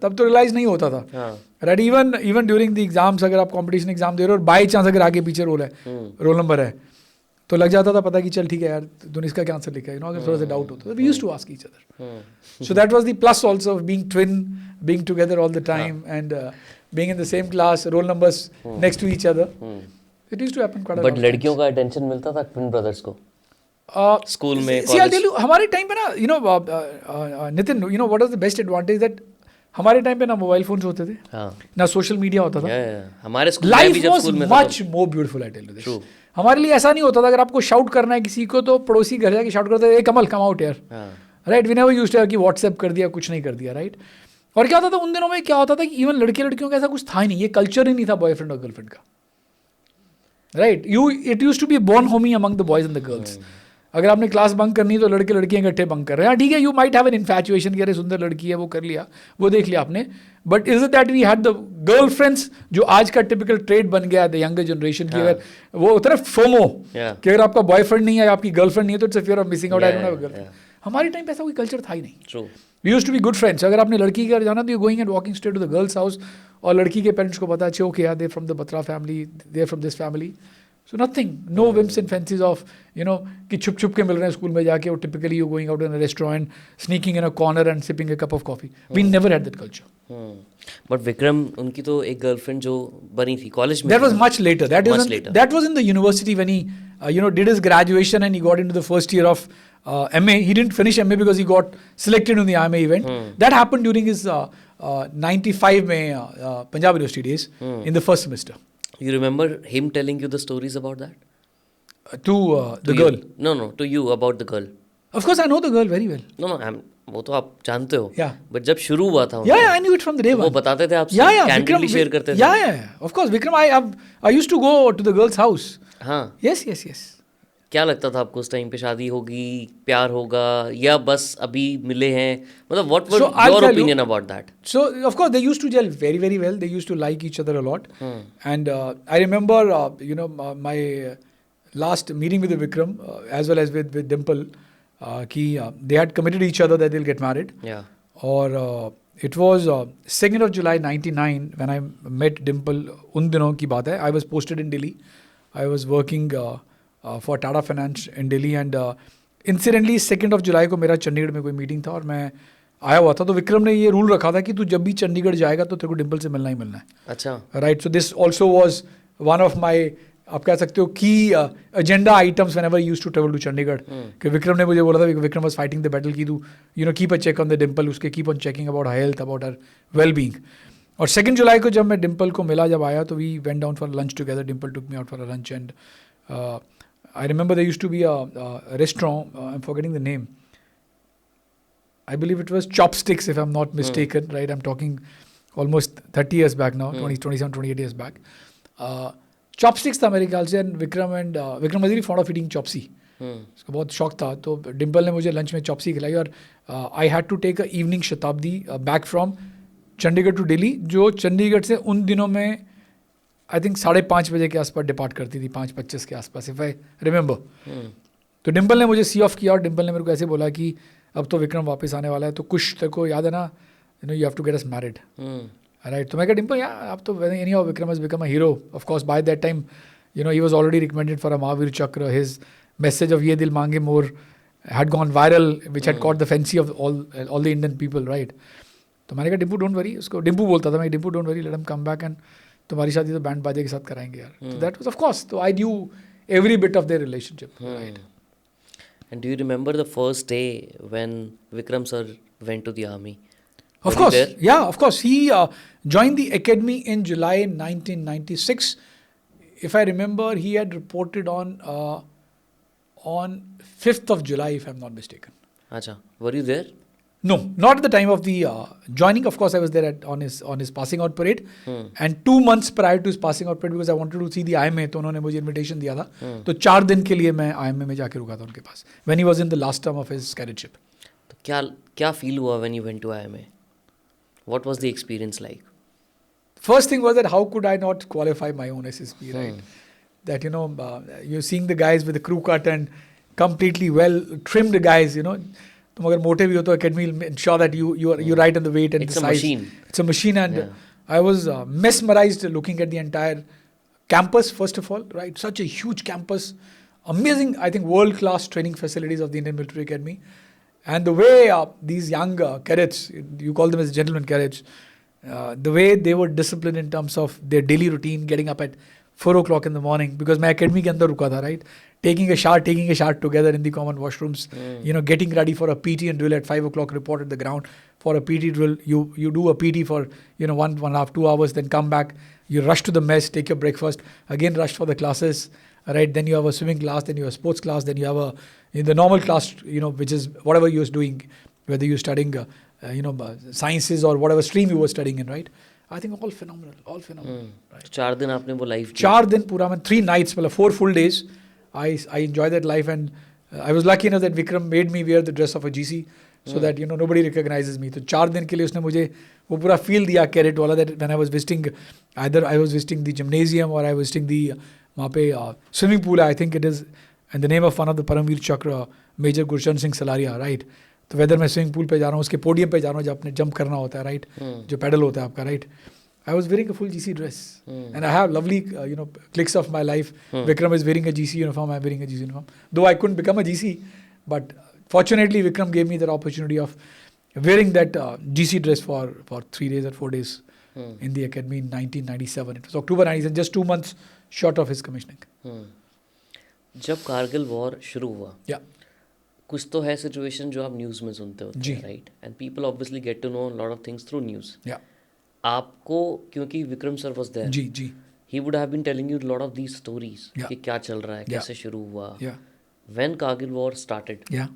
तब तो रियलाइज नहीं होता था. Right. Even during the exams अगर आप कंपटीशन एग्जाम दे रहे हो और बाई चांस अगर आगे पीछे रोल नंबर है तो लग जाता था पता कि चल ठीक है यार तूने इसका क्या आंसर लिखा है. अगर थोड़ा सा डाउट होता था, we used to ask each other. So that was the plus also of being twin, being together all the time and being in the same class, roll numbers next to each other. It used to happen quite a lot. But लड़कियों का अटेंशन मिलता था ट्विन ब्रदर्स को स्कूल में, See, I'll tell you, हमारे टाइम पे ना, Nitin, what was the best advantage that हमारे टाइम पे ना मोबाइल फोन्स होते थे, ना सोशल मीडिया होता था. हमारे स्कूल में भी, जब स्कूल में था, much more beautiful. I tell you this, हमारे लिए ऐसा नहीं होता था. अगर आपको शाउट करना है किसी को तो पड़ोसी घर जाके शाउट करते थे, कमल कम आउट यार, right. We never used to कि व्हाट्सएप कर दिया, कुछ नहीं कर दिया, राइट. और क्या होता था उन दिनों में, क्या होता था कि इवन लड़के लड़कियों का ऐसा कुछ था ही नहीं, ये कल्चर ही नहीं था बॉयफ्रेंड और गर्लफ्रेंड का, right. It used to be bonhomie among the boys and the girls. अगर आपने क्लास बंक करनी तो लड़के लड़कियां इकट्ठे बंक कर रहे हैं, ठीक है, you might have an infatuation कि अरे सुंदर लड़की है, वो कर लिया, वो देख लिया आपने. But is it that we had the girlfriends, जो आज का टिपिकल ट्रेड बन गया द यंगर जनरेशन की. अगर वो होता है फोमो कि अगर आपका बॉयफ्रेंड नहीं है, आपकी गर्लफ्रेंड नहीं है, तो it's a fear of missing out. I don't have a girlfriend. हमारे टाइम पे ऐसा कोई कल्चर था ही नहीं. We used to be good friends. अगर आपने लड़की के घर जाना तो you going and walking straight to the girl's house, और लड़की के पेरेंट्स को पता है ओके यार they from the Batra family, they from this family. So nothing, no whims and fancies of, कि छुप छुप के मिल रहे हैं स्कूल में जाके, और typically you going out in a restaurant, sneaking in a corner and sipping a cup of coffee. We never had that culture. But Vikram, उनकी तो एक गर्लफ्रेंड जो बनी थी कॉलेज में. That was much later. That was in the university when he, did his graduation and he got into the first year of MA. He didn't finish MA because he got selected in the IMA event. That happened during his 95 में Punjab University days in the first semester. You remember him telling you the stories about that? To the girl? No, to you about the girl. Of course, I know the girl very well. No, वो तो आप जानते हो. Yeah. But जब शुरू हुआ था. Yeah, I knew it from the day one. वो बताते थे आपसे. Yeah, candidly share करते थे. Yeah. Of course, Vikram, I used to go to the girl's house. हाँ. Yes. क्या लगता था आपको उस टाइम पे, शादी होगी, प्यार होगा, या बस अभी मिले हैं, मतलब what was your opinion about that? So of course they used to gel very very well. They used to like each other a lot. And I remember my last meeting with Vikram as well as with Dimple, they had committed each other that they'll get married. Yeah. Or it was 2nd of July 99 when I met Dimple. उन दिनों की बात है. I was posted in Delhi. I was working for Tata Finance in Delhi, and incidentally 2nd of July को मेरा चंडीगढ़ में कोई मीटिंग था और मैं आया हुआ था. तो विक्रम ने ये रूल रखा था कि तू जब भी चंडीगढ़ जाएगा तो तेरे को डिम्पल से मिलना ही मिलना है. अच्छा. Right. So this also was one of my, आप कह सकते हो, key agenda items whenever I used to travel to Chandigarh. कि विक्रम ने मुझे बोला था, Vikram was fighting the battle की तू keep a check on the Dimple, उसके keep on checking about her health, about her well being. और 2nd जुलाई को जब मैं डिम्पल को मिला, जब आया, तो we went down for lunch together. Dimple took me out for a lunch, and I remember there used to be a restaurant, I'm forgetting the name. I believe it was Chopsticks, if I'm not mistaken, right? I'm talking almost 30 years back now, 27, 28 years back. Chopsticks था मेरे ख्याल से, and Vikram was really fond of eating chopsy. उसको बहुत शौक था. तो डिम्पल ने मुझे लंच में चॉप्सी खिलाई, और I had to take a evening शताब्दी back from Chandigarh to Delhi, जो चंडीगढ़ से उन दिनों में आई थिंक 5:30 बजे के आसपास डिपार्ट करती थी, 5:25 के आसपास, इफ आई रिमेंबर. तो डिम्पल ने मुझे सी ऑफ किया, और डिम्पल ने मेरे को ऐसे बोला कि अब तो विक्रम वापस आने वाला है, तो कुछ तेरे को याद है ना, you have to get us married, right. तो मैं कहा डिम्पल, यार अब तो anyhow Vikram has become a hero. Of course by that time he was already recommended for a Mahavir Chakra. His message of ये दिल मांगे मोर had gone viral, which had caught the fancy of all the Indian people, right. तो मैंने कहा डिम्पू डोंट वरी, उसको डिम्पू बोलता था मैं, Dimpu don't worry, let him come back, and तुम्हारी शादी तो बैंड बाजे के साथ कराएंगे यार. तो दैट वाज ऑफ कोर्स, तो I knew every bit of their relationship, right. And do you remember the first day when Vikram sir went to the army? Of course, yeah, of course. He joined the academy in July 1996. If I remember, he had reported on 5th of July, if I'm not mistaken. Acha, were you there? No, not at the time of the joining. Of course, I was there on his passing out parade, and 2 months prior to his passing out parade, because I wanted to see the IMA, तो उन्होंने मुझे invitation दिया था. तो 4 दिन के लिए मैं IMA में जाके रुका था उनके पास, when he was in the last term of his cadetship. तो क्या feel हुआ when you went to IMA? What was the experience like? First thing was that how could I not qualify my own SSP, right? That you're seeing the guys with the crew cut and completely well trimmed guys, तुम अगर मोटे भी हो तो academy will ensure that you're right on the weight and it's the size. Machine. It's a machine, and I was mesmerized looking at the entire campus, first of all, right? Such a huge campus, amazing, I think, world-class training facilities of the Indian Military Academy. And the way these young cadets, you call them as gentlemen cadets, the way they were disciplined in terms of their daily routine, getting up at 4 o'clock in the morning, because मैं academy के अंदर रुका था, right? Taking a shower together in the common washrooms, getting ready for a PT and drill at 5 o'clock, report at the ground for a PT drill. You do a PT for, 1.5, 2 hours, then come back, you rush to the mess, take your breakfast, again rush for the classes, right? Then you have a swimming class, then you have a sports class, then you have in the normal class, which is whatever you're doing, whether you're studying, sciences or whatever stream you were studying in, right? I think all phenomenal. Right? 4 दिन आपने वो लाइफ 4 दिन पूरा, 3 nights, 4 full days. I enjoyed that life, and I was lucky enough that Vikram made me wear the dress of a GC so that nobody recognizes me. तो 4 दिन के लिए उसने मुझे वो पूरा feel दिया कैरेट वाला, that when I was visiting, either I was visiting the gymnasium or I was visiting the वहाँ पे swimming pool, I think it is in the name of one of the Paramveer Chakra, Major Gurchan Singh Salaria, right? तो वेदर मैं स्विमिंग पूल पे जा रहा हूँ, उसके पोडियम पे जा रहा हूँ जब आपने जंप करना होता है, राइट? जो पैडल होता है आपका, right? I was wearing a full GC dress, and I have lovely, cliques of my life. Vikram is wearing a GC uniform. I'm wearing a GC uniform. Though I couldn't become a GC, but fortunately Vikram gave me that opportunity of wearing that GC dress for 3 days or 4 days in the academy in 1997. It was October 97, just 2 months short of his commissioning. जब कारगिल वॉर शुरू हुआ, Yeah. कुछ तो है सिचुएशन जो आप न्यूज़ में सुनते होते हैं, right? And people obviously get to know lot of things through news. Yeah. आपको क्योंकि विक्रम सर वाज देयर, जी. He would have been telling you lot of these stories Yeah. कि क्या चल रहा है, कैसे शुरू हुआ. Yeah. When Kargil war started, Yeah.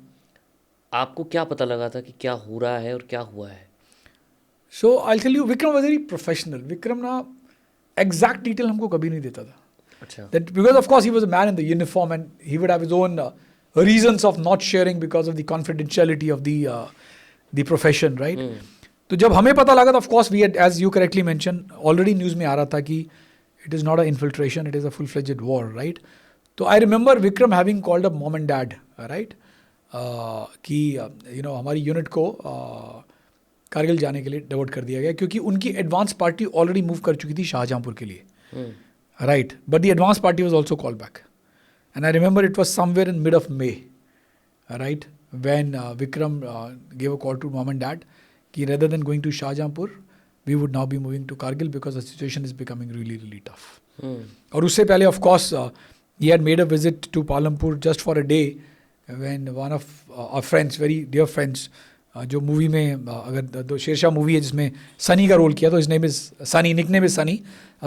आपको क्या पता लगा था कि क्या हो रहा है और क्या हुआ है? So I'll tell you, Vikram was very professional. Vikram ना exact detail हमको कभी नहीं देता था. अच्छा. That because of course he was a man in the uniform and he would have his own reasons of not sharing because of the confidentiality of the profession, right? तो जब हमें पता लगा, of course we had, as you correctly mentioned, already news में आ रहा था कि it is not an infiltration, it is a full-fledged war, right? तो I remember Vikram having called up mom and dad, right? कि हमारी यूनिट को कारगिल जाने के लिए डिवर्ट कर दिया गया क्योंकि उनकी एडवांस पार्टी ऑलरेडी मूव कर चुकी थी शाहजहांपुर के लिए, right? But the advance party was also called back, and I remember it was somewhere in mid of May, right, when Vikram gave a call to mom and dad कि rather than going to Shahjahanpur we would now be moving to Kargil because the situation is becoming really tough. और उससे पहले of course he had made a visit to Palampur just for a day when one of our friends, very dear friends, जो मूवी में अगर दो शेरशाह मूवी है जिसमें सनी का रोल किया, तो his name is Sunny, nickname is Sunny,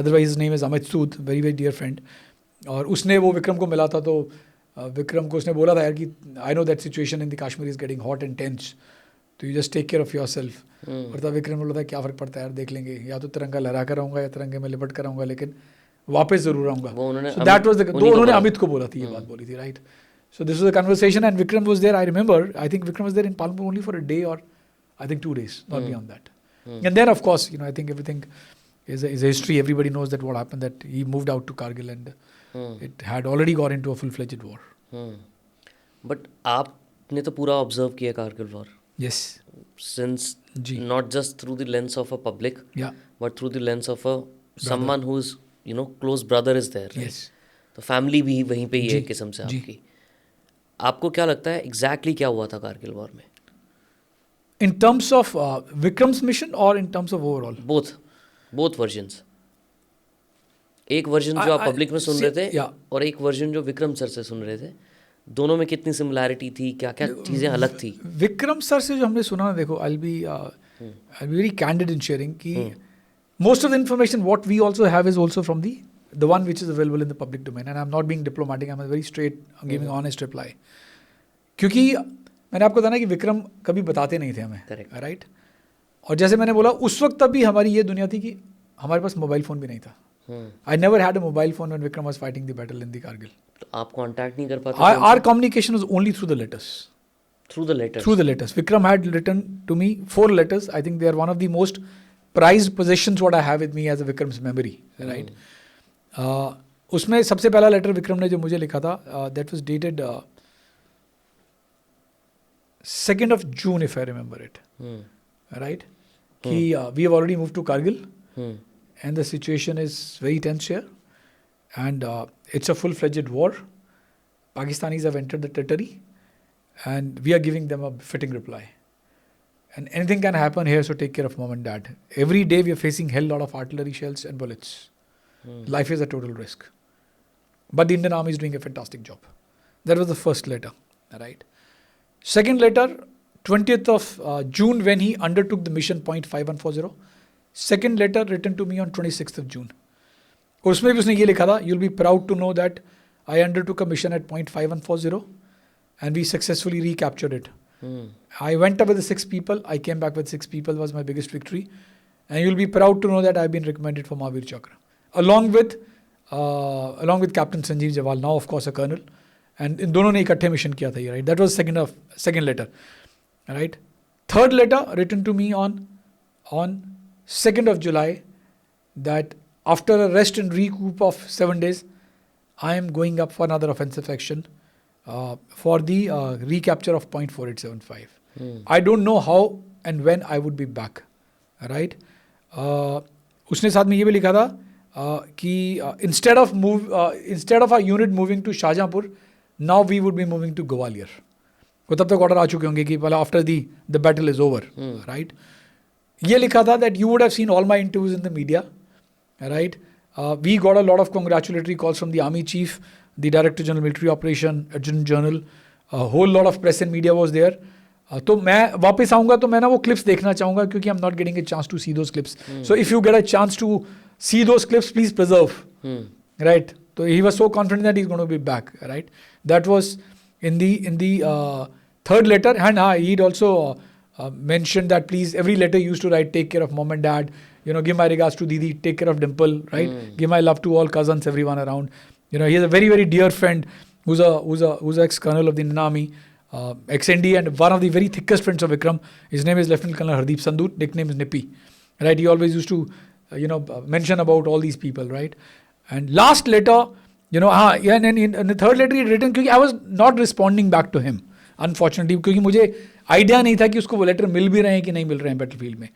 otherwise his name is Amit Sood, very very dear friend. और उसने वो विक्रम को मिला था, तो विक्रम को उसने बोला था यार कि I know that situation in the Kashmir is getting hot and tense, तो you just take care of yourself. और तब विक्रम ने बोला था क्या फ़र्क पड़ता है यार, देख लेंगे, या तो तिरंगा लहरा कर आऊँगा या तिरंगे में लिपट कर आऊँगा, लेकिन वापस ज़रूर आऊँगा. So that was the, उन्होंने अमित को बोला थी, ये बात बोली थी, right? So this was a conversation, and Vikram was there. I remember. I think Vikram was there in Palmpur only for a day, or I think 2 days, not beyond that. And then, of course, I think everything is a history. Everybody knows that what happened. That he moved out to Kargil, and it had already gone into a full-fledged war. But आपने तो पूरा observe किया Kargil war. Yes. Since not just through the lens of a public, but through the lens of a someone who's close brother is there. Right? Yes. तो फैमिली भी वहीं पे ही है किस्म से आपकी. आपको क्या लगता है एग्जैक्टली क्या हुआ था कारगिल वॉर में? In terms of Vikram's mission और in terms of overall? Both versions. एक वर्जन जो आप पब्लिक में सुन रहे थे और एक वर्जन जो विक्रम सर से सुन रहे थे, दोनों में कितनी सिमिलैरिटी थी, क्या क्या चीज़ें अलग थी? विक्रम सर से जो हमने सुना, देखो, I be very candid in sharing कि most of the information what we also have is also from the one which is available in the public domain, and I'm not being diplomatic, I'm a very straight, I'm giving honest reply. क्योंकि मैंने आपको बताया कि विक्रम कभी बताते नहीं थे हमें, राइट? और जैसे मैंने बोला, उस वक्त तब भी हमारी ये दुनिया थी कि हमारे पास मोबाइल फ़ोन भी नहीं था. I never had a mobile phone when Vikram was fighting the battle in the Kargil. तो आप कांटेक्ट नहीं कर पाते? Our communication was only through the letters. Through the letters. Vikram had written to me 4 letters. I think they are one of the most prized possessions what I have with me as a Vikram's memory, right? उसमें सबसे पहला लेटर विक्रम ने जो मुझे लिखा था, that was dated 2nd of June if I remember it, right? कि we have already moved to Kargil and the situation is very tense here and it's a full-fledged war. Pakistanis have entered the territory and we are giving them a fitting reply. And anything can happen here, so take care of mom and dad. Every day we are facing hell lot of artillery shells and bullets. Life is a total risk. But the Indian Army is doing a fantastic job. That was the first letter, right? Second letter, 20th of June, when he undertook the mission .5140. Second letter written to me on 26th of June. और उसमें भी उसने ये लिखा था, you'll be proud to know that I undertook a mission at .5140 and we successfully recaptured it. I went up with 6 people. I came back with 6 people, was my biggest victory. And you'll be proud to know that I've been recommended for Mahavir Chakra. Along with Captain Sanjeev Jawal, now of course a colonel. And in दोनों ने इकट्ठे mission किया था ये, right? That was second letter, right? Third letter written to me on 2nd of July, that after a rest and recoup of 7 days, I am going up for another offensive action for the recapture of .4875. I don't know how and when I would be back, right? उसने साथ में ये भी लिखा था कि instead of our unit moving to Shahjahanpur, now we would be moving to Gwalior. वो तब तक ऑर्डर आ चुके होंगे कि after the battle is over, right? ये लिखा था that you would have seen all my interviews in the media, right? We got a lot of congratulatory calls from the Army Chief, the Director General Military Operation, Adjutant General, a whole lot of press and media was there. तो मैं वापस आऊँगा तो मैं ना वो clips देखना चाहूँगा क्योंकि I'm not getting a chance to see those clips. So if you get a chance to see those clips, please preserve, right? So he was so confident that he's going to be back, right? That was in the third letter, and he'd also mentioned that please, every letter he used to write, take care of mom and dad, give my regards to Didi, take care of Dimple, right? Give my love to all cousins, everyone around. He has a very, very dear friend who's a ex-colonel of the Indian Army, ex-ND, and one of the very thickest friends of Vikram. His name is Lieutenant Colonel Hardeep Sandhu, nickname is Nippy, right? He always used to, mention about all these people, right? And last letter, and in the third letter he had written, because I was not responding back to him, unfortunately, क्योंकि मुझे आइडिया नहीं था कि उसको वो लेटर मिल भी रहे हैं कि नहीं मिल रहे हैं बैटलफील्ड में.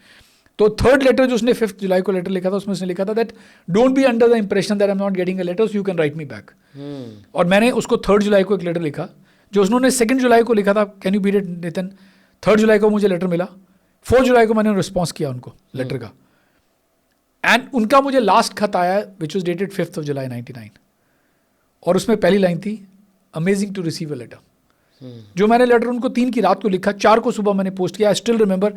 तो थर्ड लेटर जो उसने 5 जुलाई को लेटर लिखा था, उसमें उसने लिखा था that don't be under the impression that I am not getting a letter, so you can write me back. और मैंने उसको 3 जुलाई को एक लेटर लिखा, जो उन्होंने 2 जुलाई को लिखा था. Can you beat it Nitin? 3 जुलाई को मुझे लेटर मिला, 4 जुलाई को मैंने रिस्पॉन्स किया उनको लेटर का, एंड उनका मुझे लास्ट खत आया which was dated 5th of July 1999, और उसमें पहली लाइन थी, amazing to receive a letter. जो मैंने लेटर उनको 3 की रात को लिखा, 4 को सुबह मैंने पोस्ट किया. आई स्टिल रिमेंबर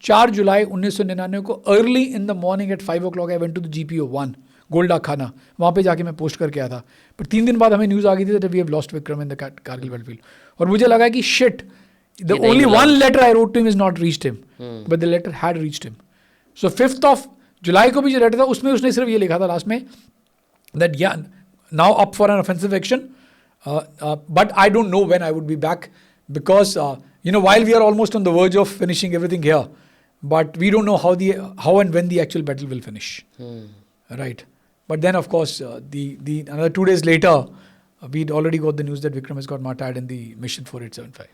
4 जुलाई 1999 को early in the morning at 5 o'clock I went to the GPO 1 गोल्डा खाना, वहाँ पे जाके मैं पोस्ट करके आया था. पर 3 दिन बाद हमें न्यूज़ आ गई थी that we have lost Vikram in the Kargil battlefield. और मुझे लगा कि shit, the only one letter I wrote to him is not reached him, but the letter had reached him. So 5th of July को भी जो लेटर था उसमें उसने सिर्फ ये लिखा था लास्ट में दैट या now up for an offensive action, but I don't know when I would be back, because while we are almost on the verge of finishing everything here, but we don't know how and when the actual battle will finish, right? But then of course the another 2 days later we'd already got the news that Vikram has got martyred in the mission 4875.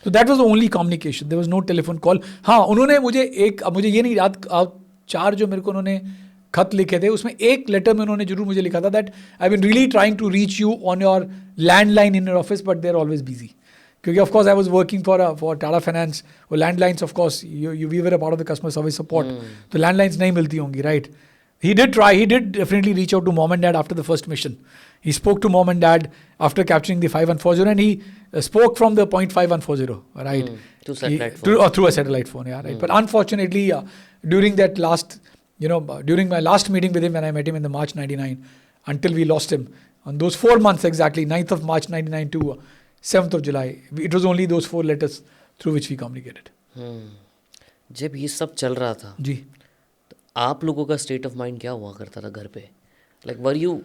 So that was the only communication. There was no telephone call. हाँ, उन्होंने मुझे ये नहीं याद, 4 जो मेरे को उन्होंने खत लिखे थे, उसमें एक लेटर में उन्होंने जरूर मुझे लिखा था that I been really trying to reach you on your landline in your office but they are always busy. क्योंकि of course I was working for Tata Finance, वो landlines of course you we were a part of the customer service support, तो लैंडलाइंस नहीं मिलती होंगी, right? He did definitely reach out to mom and dad after the first mission. He spoke to mom and dad after capturing the 5140, and he spoke from the .5140, right? To satellite phone. Through a satellite phone, yeah, right. But unfortunately, during that during my last meeting with him when I met him in the March 99, until we lost him, on those 4 months exactly, 9th of March 99 to 7th of July, it was only those 4 letters through which we communicated. जब ये सब चल रहा था जी, आप लोगों का स्टेट ऑफ माइंड क्या हुआ करता था घर पे? Like were you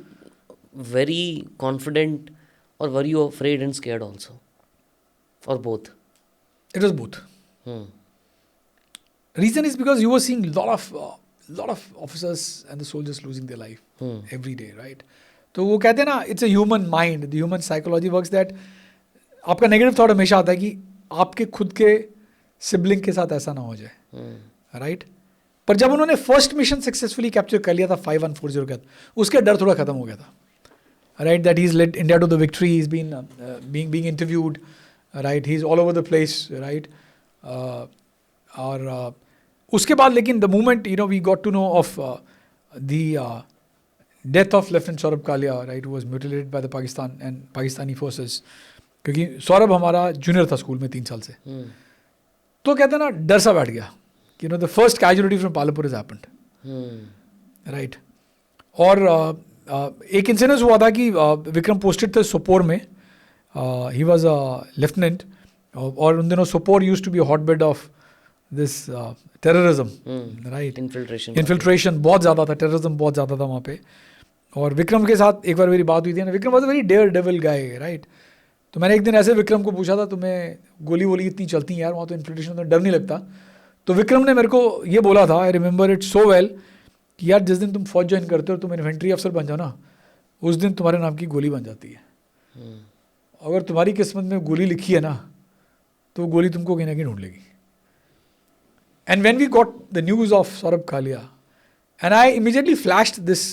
very confident or were you afraid and scared also, or both? It was both. Reason is because you were seeing lot of officers and the soldiers losing their life every day, right? तो वो कहते हैं ना, it's a human mind, the human psychology works that आपका नेगेटिव थॉट हमेशा आता है कि आपके खुद के सिबलिंग के साथ ऐसा ना हो जाए, राइट? पर जब उन्होंने फर्स्ट मिशन सक्सेसफुली कैप्चर कर लिया था 5140 के, उसका डर थोड़ा खत्म हो गया था, right? That he is led India to the victory, he is being interviewed, right? He is all over the place, right? और उसके बाद लेकिन the moment we got to know of death of Lieutenant Saurabh Kalia, right, who was mutilated by the Pakistan and Pakistani forces. क्योंकि सौरभ हमारा जूनियर था स्कूल में 3 साल से, तो कहते ना डर सा बैठ गया कि the first casualty from Palampur is happened, right. और एक इंसिडेंस हुआ था कि विक्रम पोस्टेड थे सोपोर में, ही वाज अ लेफ्टिनेंट, और उन दिनों Sopore used to be hot bed of this terrorism, right. Infiltration बहुत ज़्यादा था, टेररिज्म बहुत ज़्यादा था वहाँ पे. और विक्रम के साथ एक बार मेरी बात हुई थी ना, Vikram was a very daredevil guy, right. तो मैंने एक दिन ऐसे विक्रम को पूछा था, तुम्हें गोली वोली इतनी चलती है यार वहाँ, तो इन्फिल्ट्रेशन तो डर नहीं लगता? तो विक्रम ने मेरे को ये बोला था, आई रिमेंबर इट सो वेल, कि यार जिस दिन तुम फौज ज्वाइन करते हो, तुम इन्फेंट्री अफसर बन जाओ ना, उस दिन तुम्हारे नाम की गोली बन जाती है. अगर तुम्हारी किस्मत में गोली लिखी है ना, तो वो गोली तुमको कहीं ना कहीं ढूंढ लेगी. And when we got the news of Saurabh Kalia, and I immediately flashed this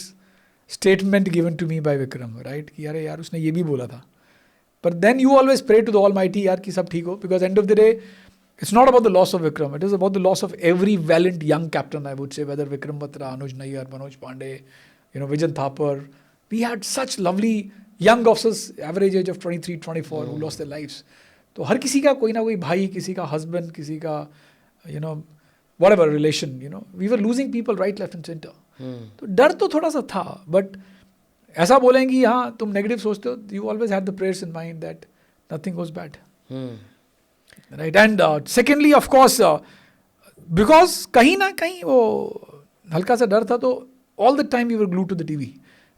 statement given to me by Vikram, right? कि यार उसने ये भी बोला था. But then you always pray to the Almighty यार कि सब ठीक हो, because end of the day, it's not about the loss of Vikram. It is about the loss of every valiant young captain, I would say, whether Vikram Batra, Anuj Nayyar, Manoj Pandey, Vijan Thapar. We had such lovely young officers, average age of 23, 24, who lost their lives. तो हर किसी का कोई ना कोई भाई, किसी का husband, किसी का, whatever relation, we were losing people right, left and center. तो डर तो थोड़ा सा था, but ऐसा बोलें कि हाँ तुम नेगेटिव सोचते हो, you always had the prayers in mind that nothing goes bad, right. And secondly, of course, because कहीं ना कहीं वो हल्का सा डर था, तो all the time we were glued to the TV.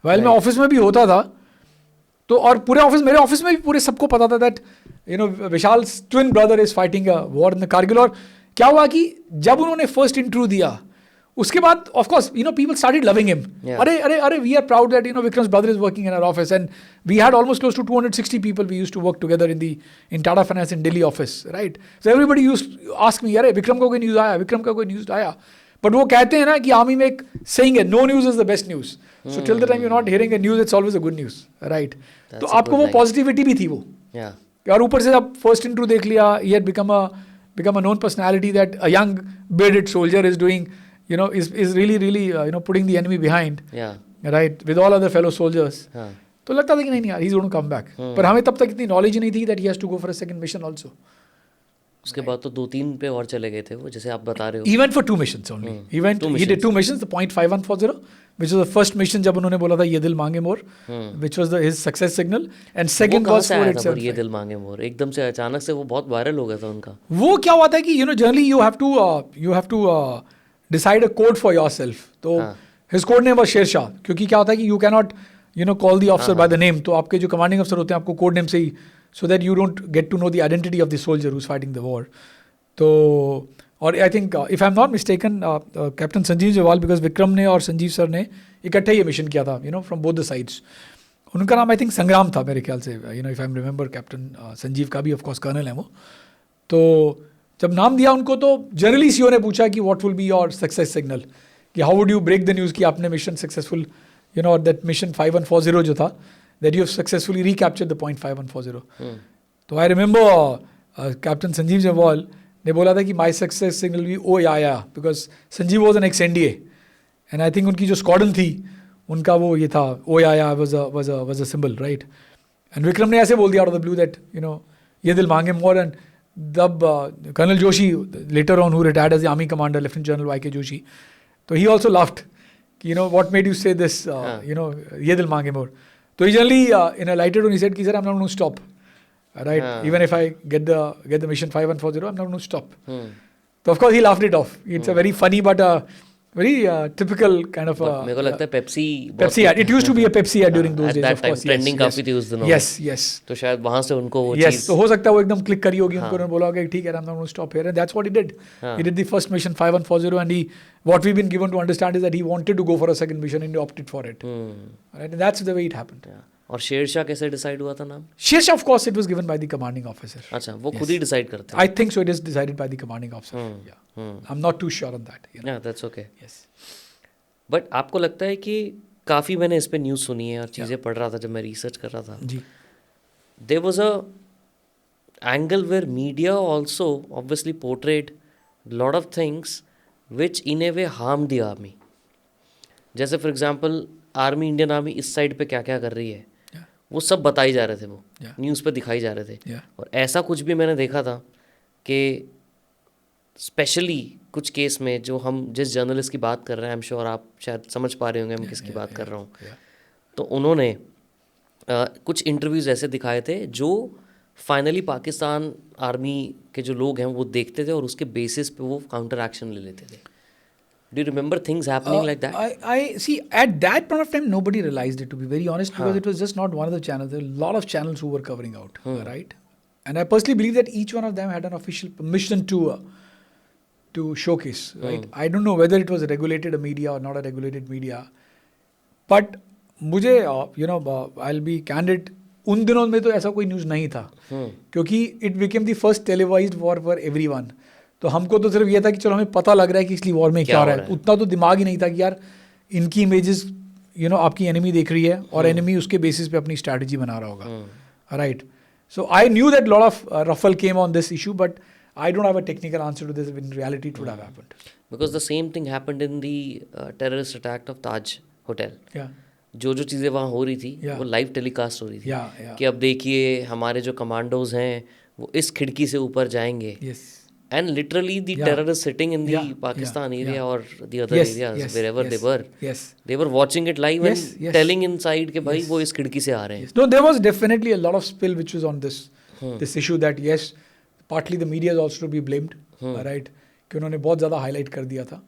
while मैं ऑफिस में भी होता था, तो और पूरे ऑफिस, मेरे ऑफिस में भी पूरे सबको पता था that Vishal's twin brother is fighting a war in the Kargil. और क्या हुआ कि जब उन्होंने फर्स्ट इंटरव्यू दिया, उसके बाद of course people started loving him. अरे we are proud that Vikram's brother is working in our office, and we had almost close to 260 people we used to work together in Tata Finance in Delhi office, right. So everybody used ask me, अरे विक्रम का कोई न्यूज़ आया, विक्रम का कोई न्यूज़ आया. बट वो कहते हैं ना कि आर्मी में एक सेइंग है, no news is the best news. So till the time you not hearing a news, it's always a good news, right. तो आपको वो पॉजिटिविटी भी थी वो, और ऊपर से जब फर्स्ट इंटरव्यू देख लिया, he had become a known personality that a young bearded soldier is doing, is really putting the enemy behind, right, with all other fellow soldiers. तो लगता था कि नहीं यार, he's going to come back. पर हमें तब तक इतनी नॉलेज नहीं थी that he has to go for a second mission also. उसके बाद तो 2-3 पे और चले गए थे वो, जैसे आप बता रहे हो. He went for 2 missions only. He did 2 missions, the .5140, which was the first mission जब उन्होंने बोला था ये दिल मांगे मोर, which was his success signal, and second was 4875. ये दिल मांगे मोर एकदम से अचानक से वो बहुत वायरल हो गया था उनका. वो क्या हुआ था कि generally you have to decide a code for yourself. तो his code name was Sher Shah, क्योंकि क्या होता है कि you cannot call the officer by the name. तो आपके जो कमांडिंग अफसर होते हैं आपको कोड नेम से ही, so that you don't get to know the identity of the soldier who's fighting the war. तो और I think if I am not mistaken captain Sanjeev जवाल, बिकॉज विक्रम ने और संजीव सर ने इकट्ठे ये मिशन किया था, फ्रॉम बोथ द साइड्स. उनका नाम आई थिंक संग्राम था मेरे ख्याल से, if I am remember. Captain Sanjeev का भी ऑफ कोर्स कर्नल है वो. तो जब नाम दिया उनको, तो जनरली सीओ ने पूछा कि what will be your success signal, कि how would you break the news कि आपने मिशन सक्सेसफुल, और दैट मिशन 5140 जो था, that you have successfully recaptured the .5140. तो आई रिमेंबर कैप्टन संजीव जवाल ने बोला था कि माई सक्सेस सिग्नल भी ओ या, because Sanjeev was an x NDA, and I think उनकी जो स्क्वाड्रन थी उनका वो ये था, oh yeah was a symbol, right. And Vikram ने ऐसे बोल दिया out of the blue that ये दिल मांगे मोर. एंड तब colonel Joshi, later on who retired as the army commander, lieutenant general YK Joshi, तो ही ऑल्सो लाफ्ड कि what made you say this, ये दिल मांगे मोर. तो he generally in a lighter tone he said कि sir I am not going to stop, right? Even if I get the mission 5140, I'm not going to stop. So of course he laughed it off. It's a very funny but very typical kind of. मेरे को लगता है Pepsi ad. It used to be a Pepsi ad during those days. At that time trending काफी थी उस दिनों. Yes. तो शायद वहाँ से उनको वो चीज़. तो हो सकता है वो एकदम क्लिक करी होगी उनको, उन्होंने बोला होगा ठीक है, I'm not going to stop here, and that's what he did. He did the first mission 5140, and what we've been given to understand is that he wanted to go for a second mission and he opted for it. Right? And that's the way it happened. और शेरशाह कैसे डिसाइड हुआ था नाम? Shershah of course it was given by the commanding officer. अच्छा, वो खुद ही डिसाइड करते हैं? I think so, it is decided by the commanding officer. I am not too sure on that. Yeah that's okay. Yes. But आपको लगता है कि काफ़ी मैंने इस पे न्यूज़ सुनी है और चीज़ें पढ़ रहा था जब मैं रिसर्च कर रहा था जी. There was a angle where media also obviously portrayed lot of things which in a way harm the army. जैसे for example army, Indian army इस साइड पे क्या क्या कर रही है, Yeah. वो सब बताई जा रहे थे, वो Yeah. न्यूज़ पे दिखाई जा रहे थे। Yeah. और ऐसा कुछ भी मैंने देखा था कि स्पेशली कुछ केस में, जो हम जिस जर्नलिस्ट की बात कर रहे हैं, आई एम श्योर आप शायद समझ पा रहे होंगे हम किसकी बात कर रहा हूँ। तो उन्होंने कुछ इंटरव्यूज़ ऐसे दिखाए थे जो फाइनली पाकिस्तान आर्मी के जो लोग हैं वो देखते थे और उसके बेसिस पे वो काउंटर एक्शन ले लेते थे। Do you remember things happening like that? I see at that point of time nobody realized it, to be very honest, because it was just not one of the channels. There were a lot of channels who were covering out, right? And I personally believe that each one of them had an official permission to showcase, right? I don't know whether it was a regulated media or not a regulated media, but मुझे I'll be candid, उन दिनों में तो ऐसा कोई न्यूज़ नहीं था, क्योंकि it became the first televised war for everyone. तो हमको तो सिर्फ ये था कि चलो हमें पता लग रहा है कि इसलिए वॉर में क्या हो रहा है, उतना तो दिमाग ही नहीं था कि यार इनकी इमेजेस आपकी एनिमी देख रही है और एनिमी उसके बेसिस पे अपनी स्ट्रैटेजी बना रहा होगा, right? So I knew that lot of ruffle came on this issue, but I don't have a technical answer to this. In reality, it would have happened. Because the same thing happened in the terrorist attack of Taj Hotel. Yeah. जो चीज़ें वहाँ हो रही थी वो लाइव टेलीकास्ट हो रही थी कि अब देखिए हमारे जो कमांडोज हैं वो इस खिड़की से ऊपर जाएंगे, and literally the terrorist sitting in the Pakistan area और the other areas wherever they were watching it live and telling inside कि भाई वो इस खिड़की से आ रहे हैं। No, there was definitely a lot of spill which was on this issue, that yes, partly the media is also to be blamed, right? कि उन्होंने बहुत ज़्यादा हाईलाइट कर दिया था,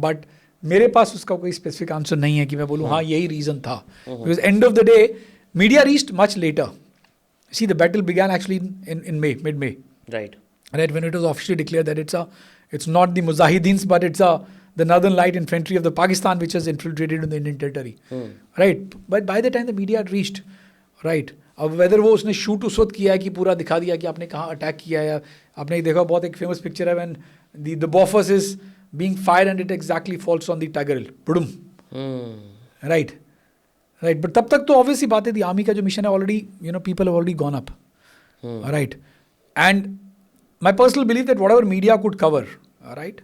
बट मेरे पास उसका कोई स्पेसिफिक आंसर नहीं है कि मैं बोलूँ हाँ यही रीज़न था, because end of the day media reached much later. See the battle began actually in May, mid-May, right, when it was officially declared that it's not the Mujahideens, but it's the Northern Light Infantry of the Pakistan which has infiltrated in the Indian territory, right? But by the time the media had reached, right, अब वेदर वो उसने शूट उस वक्त किया है कि पूरा दिखा दिया कि आपने कहाँ अटैक किया है, आपने देखा बहुत एक फेमस पिक्चर है when the Bofors is being fired and it exactly falls on the Tiger Hill, बुडुम, राइट? बट तब तक तो ऑब्वियसली बात है, द आर्मी का जो मिशन है already people have already gone up, right? And my personal believe that whatever media could cover, right,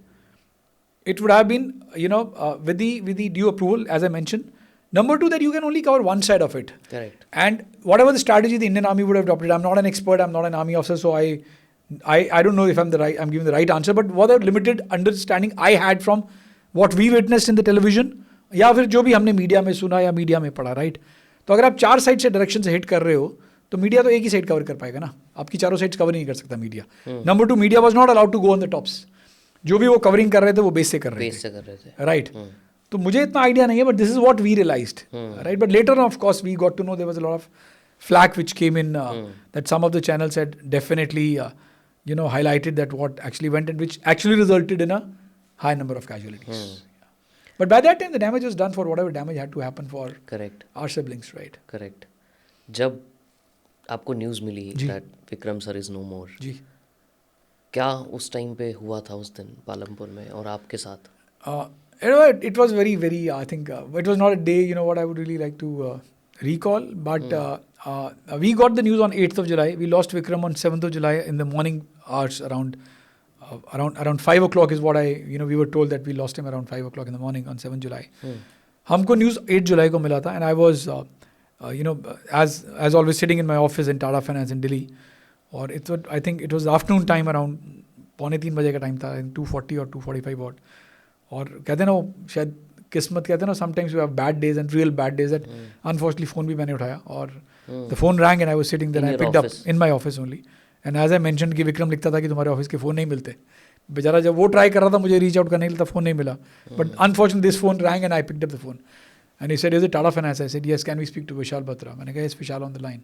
it would have been with the due approval, as I mentioned. Number two, that you can only cover one side of it. Correct. And whatever the strategy the Indian Army would have adopted, I'm not an expert, I'm not an army officer, so I don't know if I'm giving the right answer, but what a limited understanding I had from what we witnessed in the television, या फिर जो भी हमने मीडिया में सुना या मीडिया में पढ़ा, राइट? तो अगर आप चार साइड से डायरेक्शन से हिट कर रहे हो तो मीडिया तो एक ही साइड कवर कर पाएगा ना, आपकी चारों साइड्स कवर नहीं कर सकता media. Number two, media was not allowed to go on the tops, जो भी वो कवरिंग कर रहे थे वो बेस से कर रहे थे, राइट? तो मुझे इतना आइडिया नहीं है, but this is what we realized, right? But later of course we got to know there was a lot of flak which came in, that some of the channels had definitely highlighted that what actually went, and which actually resulted in a high number of casualties. But by that time the damage was done for whatever damage had to happen for correct our siblings, right? Correct. जब आपको न्यूज़ मिली that Vikram sir is no more, जी, क्या उस टाइम पे हुआ था उस दिन पालमपुर में और आपके साथ? It was very, very, I think, it was not a day, what I would really like to recall, but we got the news on 8th of July. We lost Vikram on 7th of July in the morning hours, around 5 o'clock is what we were told that we lost him around 5 o'clock in the morning on 7th July. हमको न्यूज़ 8 जुलाई को मिला था, and I was, as always sitting in my office in Tata Finance in Delhi, और I think it was afternoon time, around 2:45 बजे का टाइम था, 2:40 और 2:45 वॉट। और कहते हैं ना वो शायद किस्मत, कहते हैं ना sometimes you have bad days and real bad days, that unfortunately phone भी मैंने उठाया और the phone rang and I was sitting there, I picked up in my office only, and as I mentioned कि विक्रम लिखता था कि तुम्हारे ऑफिस के फ़ोन नहीं मिलते, बेचारा जब वो ट्राई कर रहा था मुझे रीच आउट करने के लिए, फ़ोन नहीं मिला, but unfortunately this phone rang and I picked up the phone and he said is it Tata finance? I said yes, can we speak to Vishal Batra? मैंने कहा yes, Vishal on the line.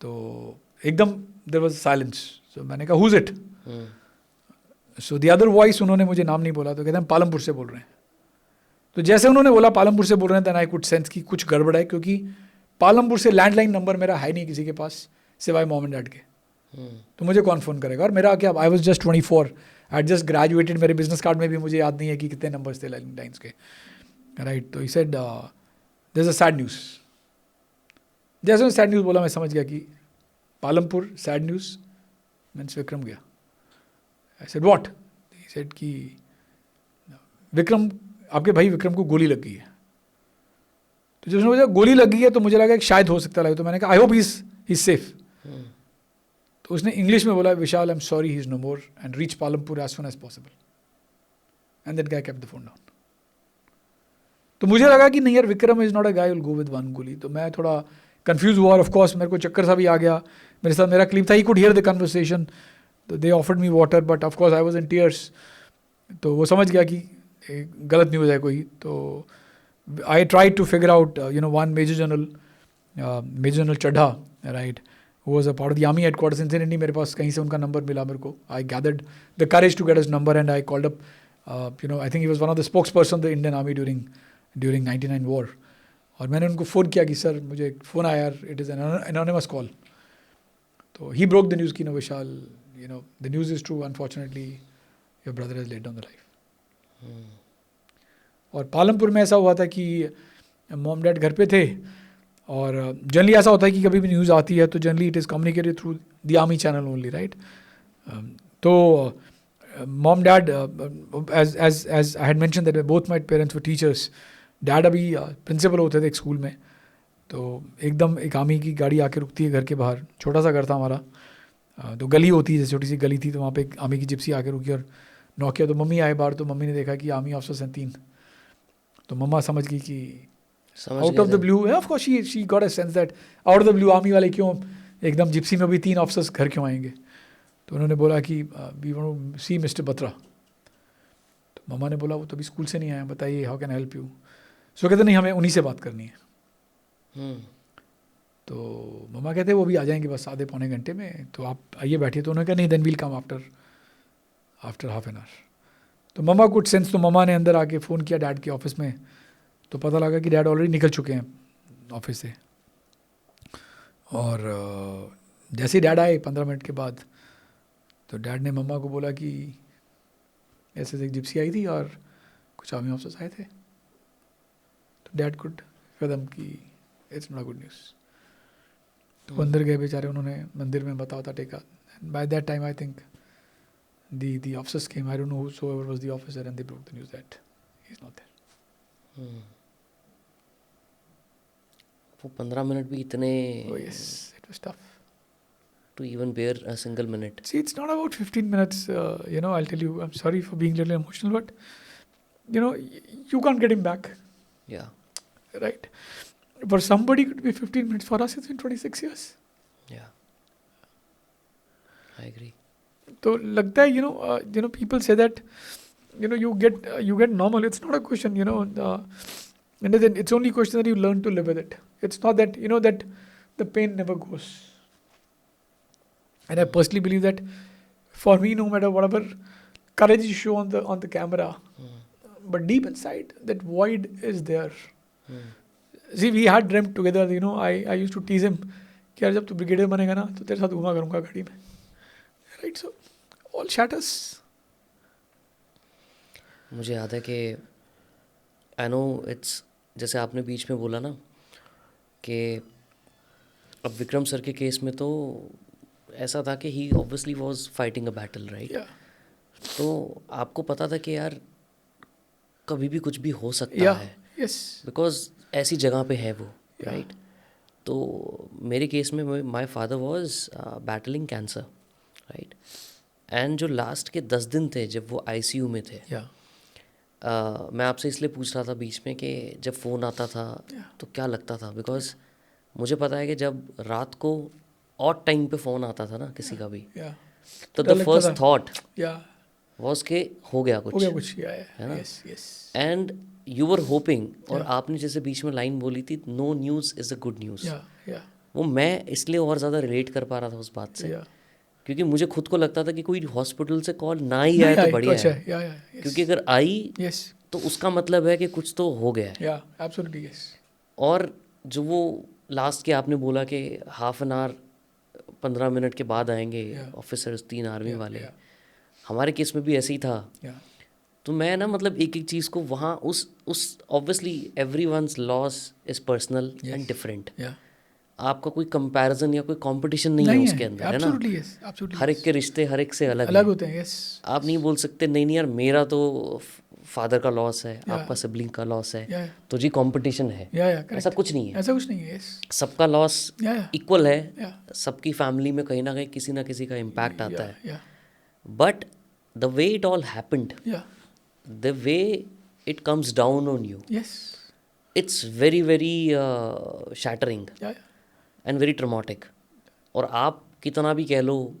तो एकदम देयर वाज साइलेंस, सो मैंने कहा who is it? So the other voice, उन्होंने मुझे नाम नहीं बोला, तो कहते हैं पालमपुर से बोल रहे हैं। तो जैसे उन्होंने बोला पालमपुर से बोल रहे हैं, देन आई कुड सेंस कि कुछ गड़बड़ है, क्योंकि पालमपुर से लैंडलाइन नंबर मेरा है नहीं किसी के पास सिवाय मॉम एंड डैड के। तो मुझे कौन फ़ोन करेगा? और मेरा क्या, I was just 24, I had just graduated, मेरे बिजनेस कार्ड में भी मुझे याद नहीं है कि कितने नंबर्स थे लैंडलाइंस के, राइट? तो he said there is a sad news. जैसे सैड न्यूज़ बोला, मैं समझ गया कि Palampur sad news means Vikram गया। I said what? He said कि विक्रम, आपके भाई विक्रम को गोली लग गई है। तो जब उसने मुझे गोली लगी है तो मुझे लगा कि शायद हो सकता है, तो मैंने कहा I hope he is safe. तो उसने इंग्लिश में बोला, Vishal I am sorry he is no more and reach Palampur as soon as possible, and that guy kept the phone down. तो मुझे लगा कि नहीं यार, Vikram is not a guy will go with one गोली। तो मैं थोड़ा कंफ्यूज हुआ और ऑफ कोर्स मेरे को चक्कर सा भी आ गया। मेरे साथ मेरा क्लिप था, he could hear the conversation, तो they offered me water but of course I was in tears. तो वो समझ गया कि गलत न्यूज़ है कोई। तो I try to figure out one major general Chadha, right, who was a part of the army headquarters in Incidentally मेरे पास कहीं से उनका नंबर मिला मेरे को। I gathered the courage to get his number and I called up, I think he was one of the spokesperson of the Indian Army during 99 war. और मैंने उनको फ़ोन किया कि सर मुझे एक फ़ोन आया यार, it is an anonymous call. तो he broke the news कि no Vishal, the news is true, unfortunately your brother has laid down the life. और पालमपुर में ऐसा हुआ था कि मॉम डैड घर पे थे, और जनरली ऐसा होता है कि कभी भी न्यूज़ आती है तो generally it is communicated through the army channel only, right. तो mom dad, as I had mention that both my parents were teachers, dad अभी प्रिंसिपल होते थे एक स्कूल में। तो एकदम एक आर्मी की गाड़ी आके रुकती है घर के बाहर, छोटा सा घर था हमारा, तो गली होती है, जैसे छोटी सी गली थी, तो वहाँ पे एक आर्मी की जिप्सी आके रुकी और नॉक किया। तो मम्मी आए बाहर, तो मम्मी ने देखा कि आर्मी ऑफिसर्स हैं 3। तो मम्मा समझ गई कि out of the blue, of course she got a sense that out of the blue army वाले क्यों एकदम जिप्सी में भी 3 ऑफिसर्स घर क्यों आएंगे। तो उन्होंने बोला कि we want to see mister Batra. तो मम्मा ने बोला वो तो अभी स्कूल से नहीं आया, बताइए how can I help you. So कहते नहीं, हमें उन्हीं से बात करनी है। तो मम्मा कहते वो भी आ जाएंगे बस आधे पौने घंटे में, तो आप आइए बैठिए। तो उन्होंने कहा नहीं, then we'll come after half an hour. तो मम्मा कुछ सेंस, तो मम्मा ने अंदर आके फ़ोन किया डैड के ऑफिस में, तो पता लगा कि डैड ऑलरेडी निकल चुके हैं ऑफिस से। और जैसे ही डैड आए 15 मिनट के बाद, तो डैड ने मम्मा को बोला कि ऐसे एक जिप्सी आई थी और कुछ आर्मी ऑफिसर्स आए थे। तो डैड कुड कदम कि इट्स नॉट गुड न्यूज़। तो अंदर गए बेचारे, उन्होंने मंदिर में बता टेका। Bye that time I think the officers came. I don't know whosoever was the officer, and they broke the news that he's not there. वो 15 मिनट भी इतने, oh yes, it was tough to even bear a single minute. See, it's not about 15 minutes. I'll tell you, I'm sorry for being a little emotional, but you can't get him back. Yeah. Right. For somebody it could be 15 minutes. For us, it's been 26 years. Yeah. I agree. तो लगता है people say that you get normal. It's not a question, and then it's only a question that you learn to live with it. It's not that that the pain never goes. And I personally believe that for me, no matter whatever courage you show on the camera, but deep inside that void is there. See, we had dreamt together. I used to tease him कि यार जब तू ब्रिगेडियर बनेगा ना तो तेरे साथ घुमा करूँगा गाड़ी में, राइट। So all shatters. मुझे याद है कि आई नो इट्स, जैसे आपने बीच में बोला ना कि अब विक्रम सर के केस में तो ऐसा था कि he obviously was fighting a battle, right. तो आपको पता था कि यार कभी भी कुछ भी हो सकता है, बिकॉज ऐसी जगह पे है वो, राइट। तो मेरे केस में my father was battling cancer, right. And जो लास्ट के 10 दिन थे जब वो आईसीयू में थे, मैं आपसे इसलिए पूछ रहा था बीच में कि जब फ़ोन आता था तो क्या लगता था, बिकॉज मुझे पता है कि जब रात को ऑड टाइम पे फ़ोन आता था ना किसी का भी, तो द फर्स्ट थॉट वाज के हो गया कुछ, है ना। एंड यू वर होपिंग, और आपने जैसे बीच में लाइन बोली थी, no news is a good news, वो मैं इसलिए और ज़्यादा रिलेट कर पा रहा था उस बात से, क्योंकि मुझे खुद को लगता था कि कोई हॉस्पिटल से कॉल ना ही आए तो बढ़िया है, क्योंकि अगर आई तो उसका मतलब है कि कुछ तो हो गया है। और जो वो लास्ट के आपने बोला कि हाफ एन आवर 15 मिनट के बाद आएंगे ऑफिसर्स 3 आर्मी वाले, हमारे केस में भी ऐसे ही था। तो मैं ना मतलब एक एक चीज़ को वहाँ उस obviously everyone's loss is personal and different, आपका कोई कंपैरिजन या कोई कंपटीशन नहीं है उसके अंदर, है ना। हर एक के रिश्ते हर एक से अलग होते हैं। आप नहीं बोल सकते नहीं यार मेरा तो फादर का लॉस है, Yeah. आपका सिबलिंग का लॉस है, Yeah, तो जी कंपटीशन है, yeah, correct. ऐसा कुछ नहीं है, ऐसा कुछ नहीं है, yes. सबका लॉस Yeah, yeah. इक्वल है, Yeah. सबकी फैमिली में कहीं ना कहीं किसी ना किसी का इम्पैक्ट आता है, Yeah, but the way it all happened, yeah. The way it comes down on you, Yes. It's very very shattering Yeah, and very traumatic. और आप कितना भी कह लो,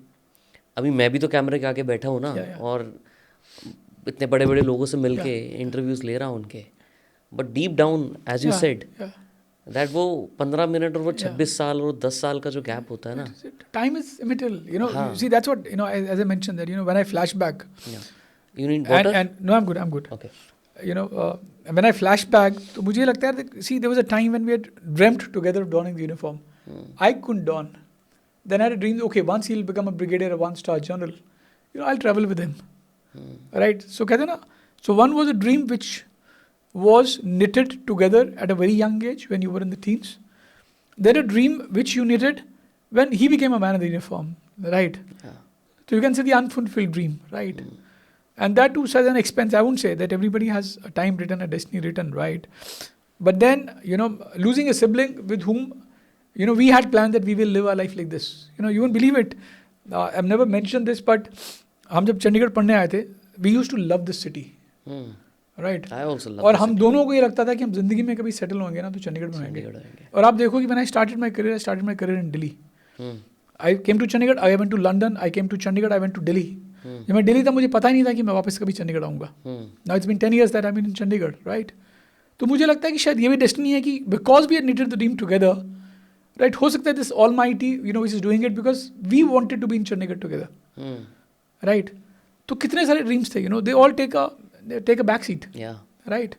अभी मैं भी तो कैमरे के आगे बैठा हूँ ना, Yeah, yeah. और इतने बड़े बड़े लोगों से मिल के इंटरव्यूज़ ले रहा हूँ उनके, but deep down as you said yeah. That वो 15 मिनट और वो 26 साल और 10 साल का जो गैप होता है ना, Time is immaterial, you know. You see, that's what, you know, as I mentioned that, you know, when I flash back, you need water. and no, I'm good. Okay. You know, when I flash back, तो मुझे लगता है that, see, there was a time when we had dreamt together of donning the uniform. I couldn't don. Then I had a dream, okay, once he'll become a brigadier, a one-star general, you know, I'll travel with him. Right? So, कहते हैं ना, so one was a dream which was knitted together at a very young age when you were in the teens. Then a dream which you knitted when he became a man in the uniform. Right? Yeah. So you can say the unfulfilled dream, right? And that too such an expense. I won't say that everybody has a time written, a destiny written, right? But then, you know, losing a sibling with whom, you know, we had planned that we will live our life like this. You know, you won't believe it. I've never mentioned this, but हम जब चंडीगढ़ पढ़ने आए थे, we used to love this city, right? I also love और this हम city. दोनों को ये लगता था कि हम जिंदगी में कभी सेटल होंगे ना तो चंडीगढ़ में होंगे. चंडीगढ़ आएंगे. और आप देखो कि when I started my career in Delhi. I came to Chandigarh, I went to London, I came to Chandigarh, I went to Delhi. जब मैं दिल्ली था मुझे पता ही नहीं था कि मैं वापस कभी चंडीगढ़ आऊँगा. Now it's been 10 years that I've been in Chandigarh, right? तो मुझे लगता है कि शायद ये भी डेस्टिनी है कि because we had knitted the dream together, right? हो सकता है this almighty, you know, which is doing it because we wanted to be in Chandigarh together, right? तो कितने सारे dreams थे, you know, they all take a back seat, Yeah. right?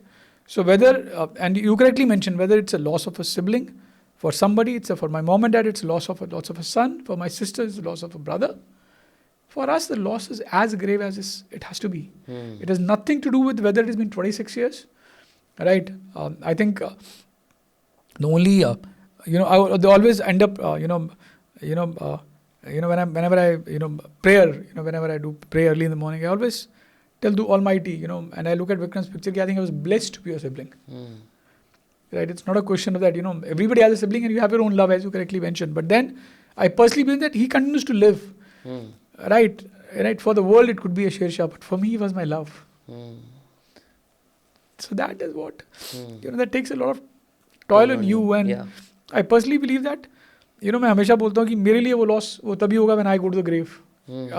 So whether and you correctly mentioned whether it's a loss of a sibling, for somebody for my mom and dad it's a loss of a son, for my sister it's a loss of a brother. For us the loss is as grave as it has to be. It has nothing to do with whether it has been 26 years, right? I think the only you know they always end up whenever I prayer, you know, whenever I do pray early in the morning, I always tell the Almighty, you know, and I look at Vikram's picture, I think I was blessed to be a sibling. Right? It's not a question of that, you know, everybody has a sibling and you have your own love, as you correctly mentioned. But then I personally believe that he continues to live. Right? For the world it could be a Shersha, but for me he was my love. So that is what, you know, that takes a lot of toil on you. And I personally believe that, you know, मैं हमेशा बोलता हूँ कि मेरे लिए वो loss वो तभी होगा when I go to the grave.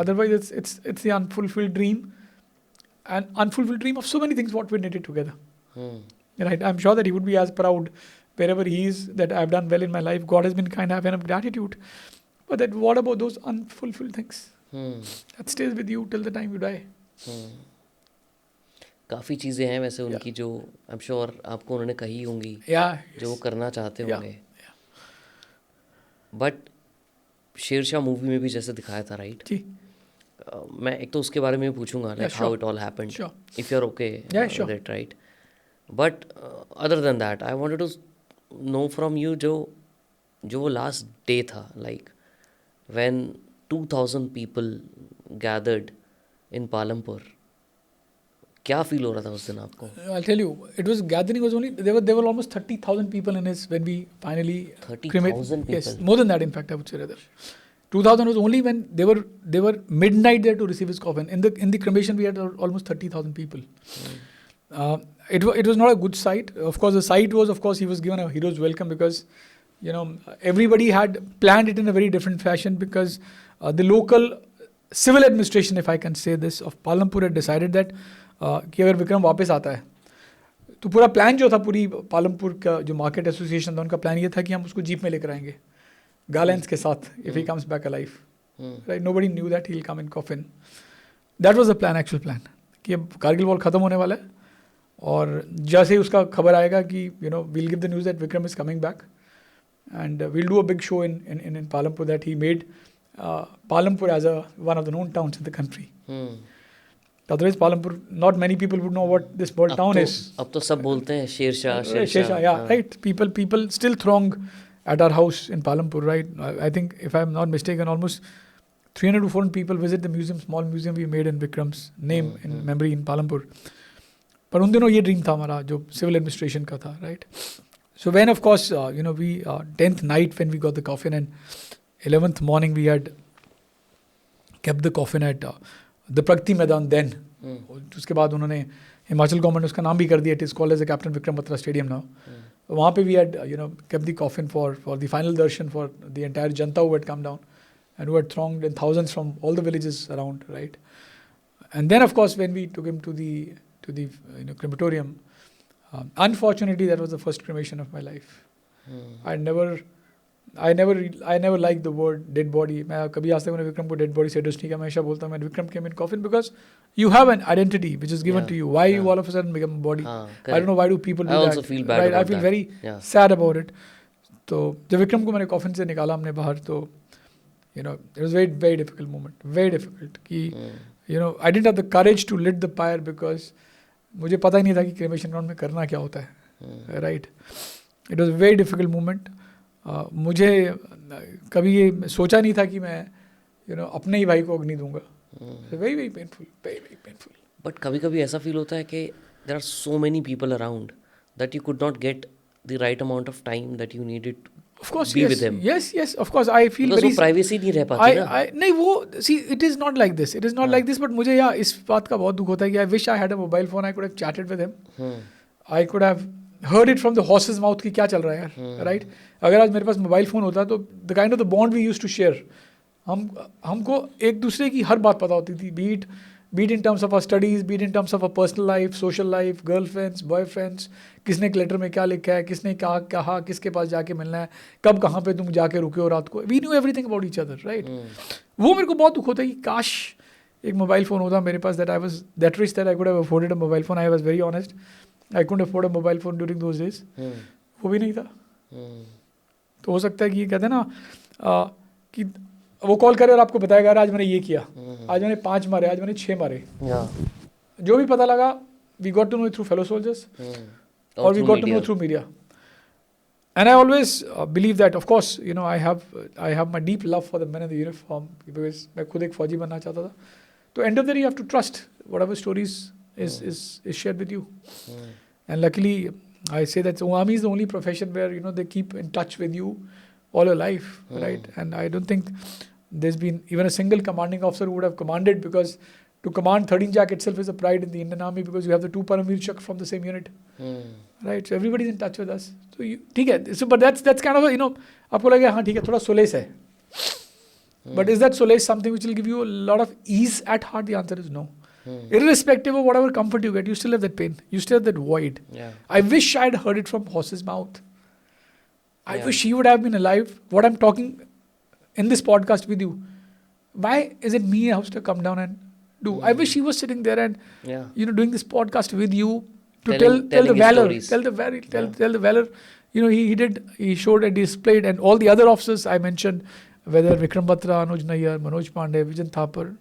Otherwise it's the unfulfilled dream, and unfulfilled dream of so many things what we knitted together. Right? I'm sure that he would be as proud wherever he is that I've done well in my life. God has been kind, I have enough gratitude. But that what about those unfulfilled things? That stays with you till the time you die. काफ़ी चीज़ें हैं वैसे उनकी जो आई एम श्योर आपको उन्होंने कही होंगी, जो वो करना चाहते होंगे. बट शेरशाह मूवी में भी जैसे दिखाया था, राइट? जी. मैं एक तो उसके बारे में पूछूंगा, like how it all happened, if you are okay with it, right? But other than that I wanted to know from you जो वो लास्ट डे था, like when 2000 people gathered in Palampur, क्या फील हो रहा था उस दिन आपको? I'll tell you, it was gathering was only there were almost 30,000 people in his when we finally 30,000 people. Yes, more than that in fact I would say rather. 2000 was only when they were midnight there to receive his coffin. In the cremation we had almost 30,000 people. It was not a good sight. Of course the sight was, of course, he was given a hero's welcome because, you know, everybody had planned it in a very different fashion because the local civil administration, if I can say this, of Palampur had decided that कि अगर विक्रम वापस आता है तो पूरा प्लान जो था, पूरी पालमपुर का जो मार्केट एसोसिएशन था उनका प्लान ये था कि हम उसको जीप में लेकर आएंगे गार्लैंड्स के साथ if he comes back alive, right? Nobody knew that he will come in coffin. That was the plan, actual plan, कि अब कारगिल वॉर खत्म होने वाला है और जैसे ही उसका खबर आएगा कि you know we'll give the news that Vikram is coming back and we'll do a big show in Palampur, that he made Palampur as one of the known towns in the country. Otherwise, Palampur, not many people would know what this small town is. अब तो सब बोलते हैं Sher Shah. Yeah, right. People still throng at our house in Palampur, right? I think, if I'm not mistaken, almost 300 to 400 people visit the museum, small museum we made in Vikram's name in memory in Palampur. पर उन दिनों ये ड्रीम था हमारा जो सिविल एडमिनिस्ट्रेशन का था, right. So when of course we 10th night when we got the coffin and 11th morning we had kept the coffin at the Pragati Maidan then. उसके बाद उन्होंने हिमाचल गवर्नमेंट ने उसका नाम भी कर दिया. It is called as the Captain Vikram Batra Stadium now. वहाँ पे we had kept the coffin for the final darshan for the entire Janta who had come down and who had thronged in thousands from all the villages around, right. And then of course when we took him to the crematorium, unfortunately that was the first cremation of my life. I never liked the word dead body. मैं कभी आज तक मैंने विक्रम को dead body से address नहीं किया. मैं हमेशा बोलता हूँ मैं Vikram came in coffin because you have an identity which is given to you. Why you all of a sudden become a body? I don't know why do people do that. I also feel bad about I feel that. very sad about it. तो जब विक्रम को मैंने coffin से निकाला हमने बाहर तो it was very very difficult moment. Very difficult कि I didn't have the courage to lit the pyre because मुझे पता ही नहीं था कि cremation ground में करना क्या होता है, right. It was a very difficult moment. मुझे कभी ये सोचा नहीं था कि मैं अपने ही भाई को अग्नि दूंगा. Very very painful, very very painful. But कभी-कभी ऐसा फील होता है कि there are so many people around that you could not get the right amount of time that you needed to of course, be yes, with him. Yes, of course. I feel because very. वो privacy नहीं रह पाती ना. नहीं वो see it is not like this. It is not like this. But मुझे इस बात का बहुत दुख होता है कि I wish I had a mobile phone. I could have chatted with him. I could have heard it from the horse's mouth कि क्या चल रहा है यार, right. अगर आज मेरे पास मोबाइल फ़ोन होता तो the kind of the bond we used to share, हमको एक दूसरे की हर बात पता होती थी. Be it in terms of our studies, be it in terms of our personal life, social life, girlfriends, boyfriends, किसने एक लेटर में क्या लिखा है, किसने क्या कहा, किसके पास जाके मिलना है, कब कहाँ पे तुम जाके रुके हो रात को. We knew everything about each other, right. वो मेरे को बहुत दुख होता है कि काश एक मोबाइल फ़ोन होता मेरे पास. That I was that rich that I could have afforded a mobile phone. I was very honest. I couldn't afford a mobile phone during those days. वो भी नहीं था. तो हो सकता है कि कहते हैं ना कि वो कॉल करे और आपको बताएगा आज मैंने ये किया, आज मैंने 5 मारे, आज मैंने 6 मारे. जो भी पता लगा we got to know it through fellow soldiers or we got to know through media. And I always believe that of course I have my deep love for the men in the uniform because मैं खुद एक फौजी बनना चाहता था. तो end of the day you have to trust whatever stories is shared with you. And luckily I say that army is the only profession where they keep in touch with you all your life, right. And I don't think there's been even a single commanding officer who would have commanded, because to command 13 Jack itself is a pride in the Indian Army because you have the 2 Paramveer Chakra from the same unit, right. So everybody's in touch with us. So ठीक है. So but that's kind of आपको लगेगा हाँ ठीक है थोड़ा solace है. But is that solace something which will give you a lot of ease at heart? The answer is no. Irrespective of whatever comfort you get, you still have that pain. You still have that void. I wish I had heard it from horse's mouth. I wish he would have been alive. What I'm talking in this podcast with you, why is it me I have to come down and do? I wish he was sitting there and doing this podcast with you to tell the valor, tell the valor. He showed and displayed, and all the other officers I mentioned, whether Vikram Batra, Anuj Nayyar, Manoj Pandey, Vijan Thapar,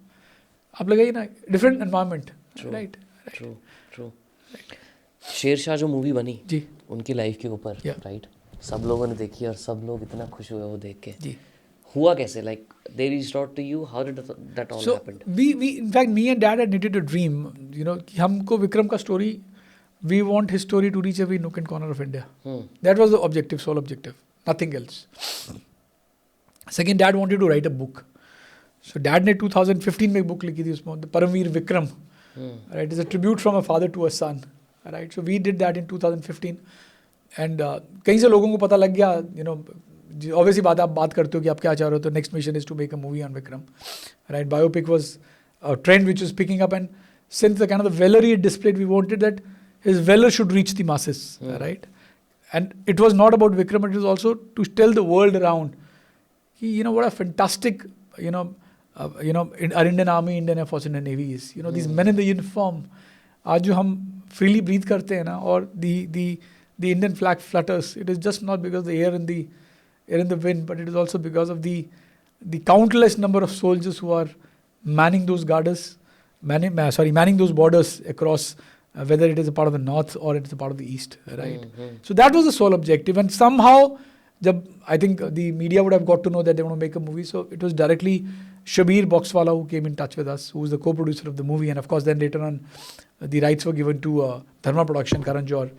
आप लगाइए ना different environment, right? True. Sher Shah जो मूवी बनी जी उनकी लाइफ के ऊपर, राइट. सब लोगों ने देखी और सब लोग इतना खुश हुए वो देख के. जी हुआ कैसे? Like they reached out to you. How did that all happen? We in fact me and dad had knitted a dream. कि हमको विक्रम का story, we want his story to reach every nook and corner of India. That was the objective, sole objective, nothing else. Second, dad wanted to write a book. So dad ने 2015 में एक book लिखी थी उसमें The Paramveer Vikram, right? It's a tribute from a father to a son, right? So we did that in 2015, and कहीं से लोगों को पता लग गया, obviously आप बात करते हो कि आप क्या चाह रहे हो, तो next mission is to make a movie on Vikram, right? Biopic was a trend which was picking up, and since the kind of the valor he had displayed, we wanted that his valor should reach the masses, right? And it was not about Vikram, it was also to tell the world around, what a fantastic, our Indian Army, Indian Air Force, Indian Navy is. These men in the uniform, आज जो हम freely breathe करते हैं ना, और the Indian flag flutters, it is just not because the air in the wind, but it is also because of the countless number of soldiers who are manning those manning those borders across, whether it is a part of the north or it is a part of the east, right? So that was the sole objective, and somehow I think the media would have got to know that they want to make a movie, so it was directly Shabir Boxwala who came in touch with us, who was the co-producer of the movie, and of course then later on the rights were given to Dharma Production, Karan Johar,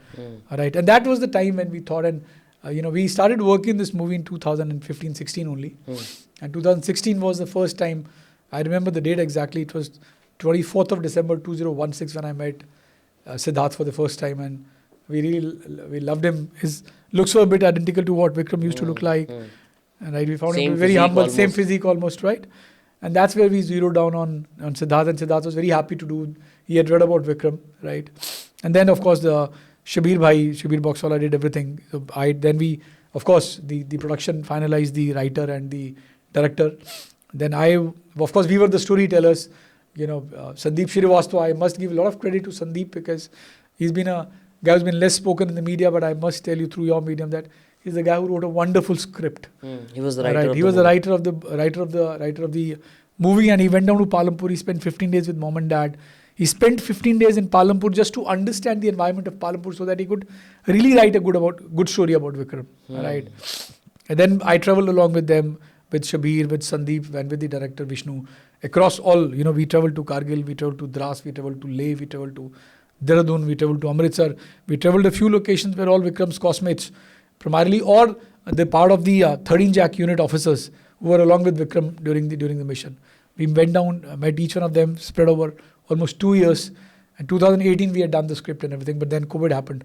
right? And that was the time when we thought, and we started working this movie in 2015-16 only, and 2016 was the first time. I remember the date exactly. It was 24th of December 2016 when I met Siddharth for the first time, and we loved him. His looks were a bit identical to what Vikram used to look like, and right, we found him very humble, almost. Same physique almost, right? And that's where we zeroed down on Siddharth, and Siddharth was very happy to do. He had read about Vikram, right? And then of course the Shabir Boxwala did everything. So the production finalized the writer and the director. Then of course we were the storytellers. Sandeep Shrivastava, I must give a lot of credit to Sandeep because he's been a guy who's been less spoken in the media, but I must tell you through your medium that he's the guy who wrote a wonderful script. He was the writer. He was the writer of the movie, and he went down to Palampur. He spent 15 days with mom and dad. He spent 15 days in Palampur just to understand the environment of Palampur so that he could really write a good story about Vikram. Right. And then I traveled along with them, with Shabir, with Sandeep, and with the director Vishnu. Across all, we traveled to Kargil, we traveled to Dras, we traveled to Leh, we traveled to Dehradun, we traveled to Amritsar. We traveled a few locations where all Vikram's classmates, primarily, or the part of the 13 Jack unit officers who were along with Vikram during the mission. We went down, met each one of them, spread over almost 2 years. And 2018 we had done the script and everything, but then COVID happened.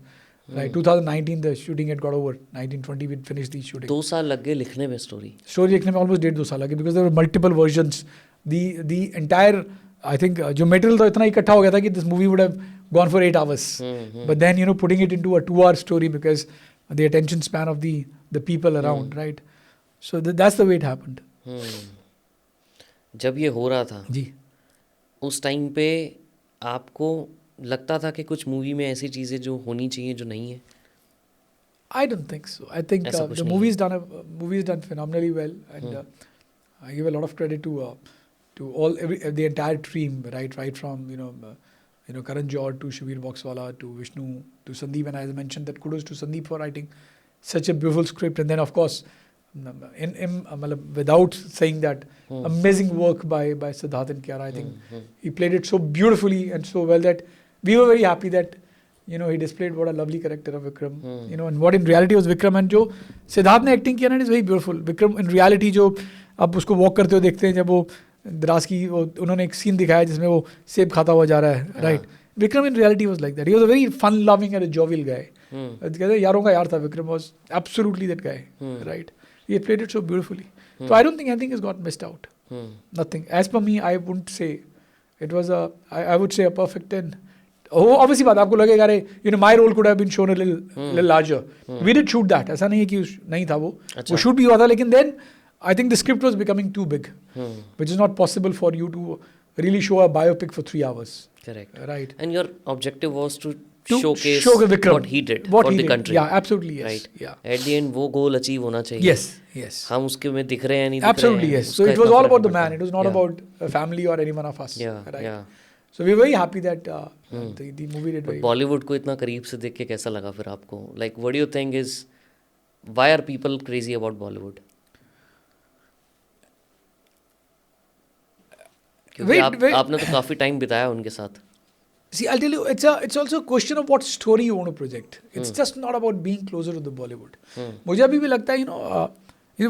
Right, 2019 the shooting had got over. 1920 we finished the shooting. 2 साल लग गए लिखने में story लिखने में almost 1.5-2 साल लगे because there were multiple versions. The entire, I think, जो material तो इतना इकट्ठा हो गया था कि this movie would have gone for 8 hours. But then putting it into a 2-hour story because the attention span of the people around, right? So that's the way it happened. जब ये हो रहा था जी, उस टाइम पे आपको लगता था कि कुछ मूवी में ऐसी चीजें जो होनी चाहिए जो नहीं है? I don't think so. I think the movie's done phenomenally well, and I give a lot of credit to the entire team, right from Karan Johar to Shabir Boxwala to Vishnu to Sandeep, and as I mentioned, that kudos to Sandeep for writing such a beautiful script, and then of course, without saying that, amazing work by Siddharth and Kiara. I think he played it so beautifully and so well that we were very happy that he displayed what a lovely character of Vikram, and what in reality was Vikram, and जो सिद्धार्थ ने एक्टिंग किया ना, is very beautiful. Vikram in reality जो आप उसको वॉक करते हुए देखते हैं, जब वो द्रास की उन्होंने एक सीन दिखाया जिसमें वो सेब खाता हुआ जा रहा है, right. Vikram in reality was like that. He was a very fun loving and a jovial guy. कहते हैं यारों का यार था Vikram. Was absolutely that guy, right. He played it so beautifully. So I don't think anything has got missed out. Nothing. As per me, I wouldn't say it was I would say a perfect 10. Oh, obviously बात आपको लगेगा अरे my role could have been shown a little larger. We did shoot that. ऐसा नहीं है कि नहीं था वो shoot भी हुआ था, लेकिन then I think the script was becoming too big, which is not possible for you to really show a biopic for 3 hours. Correct. Right. And your objective was to showcase Vikram, what he did for the country. Yeah, absolutely, yes. Right. Yeah. At the end, वो goal achieve होना चाहिए. Yes. हम उसके में दिख रहे हैं नहीं. Absolutely, yes. So it was all about the man. It was not about a family or any one of us. Yeah. Right. Yeah. So we were very happy that the movie did very well. Bollywood को इतना करीब से देख के कैसा लगा फिर आपको? Like, what do you think is why are people crazy about Bollywood? क्योंकि आपने तो काफी टाइम बिताया उनके साथ. See, I'll tell you, it's also a question of what story you want to project. It's just not about being closer to the Bollywood. मुझे अभी भी लगता है,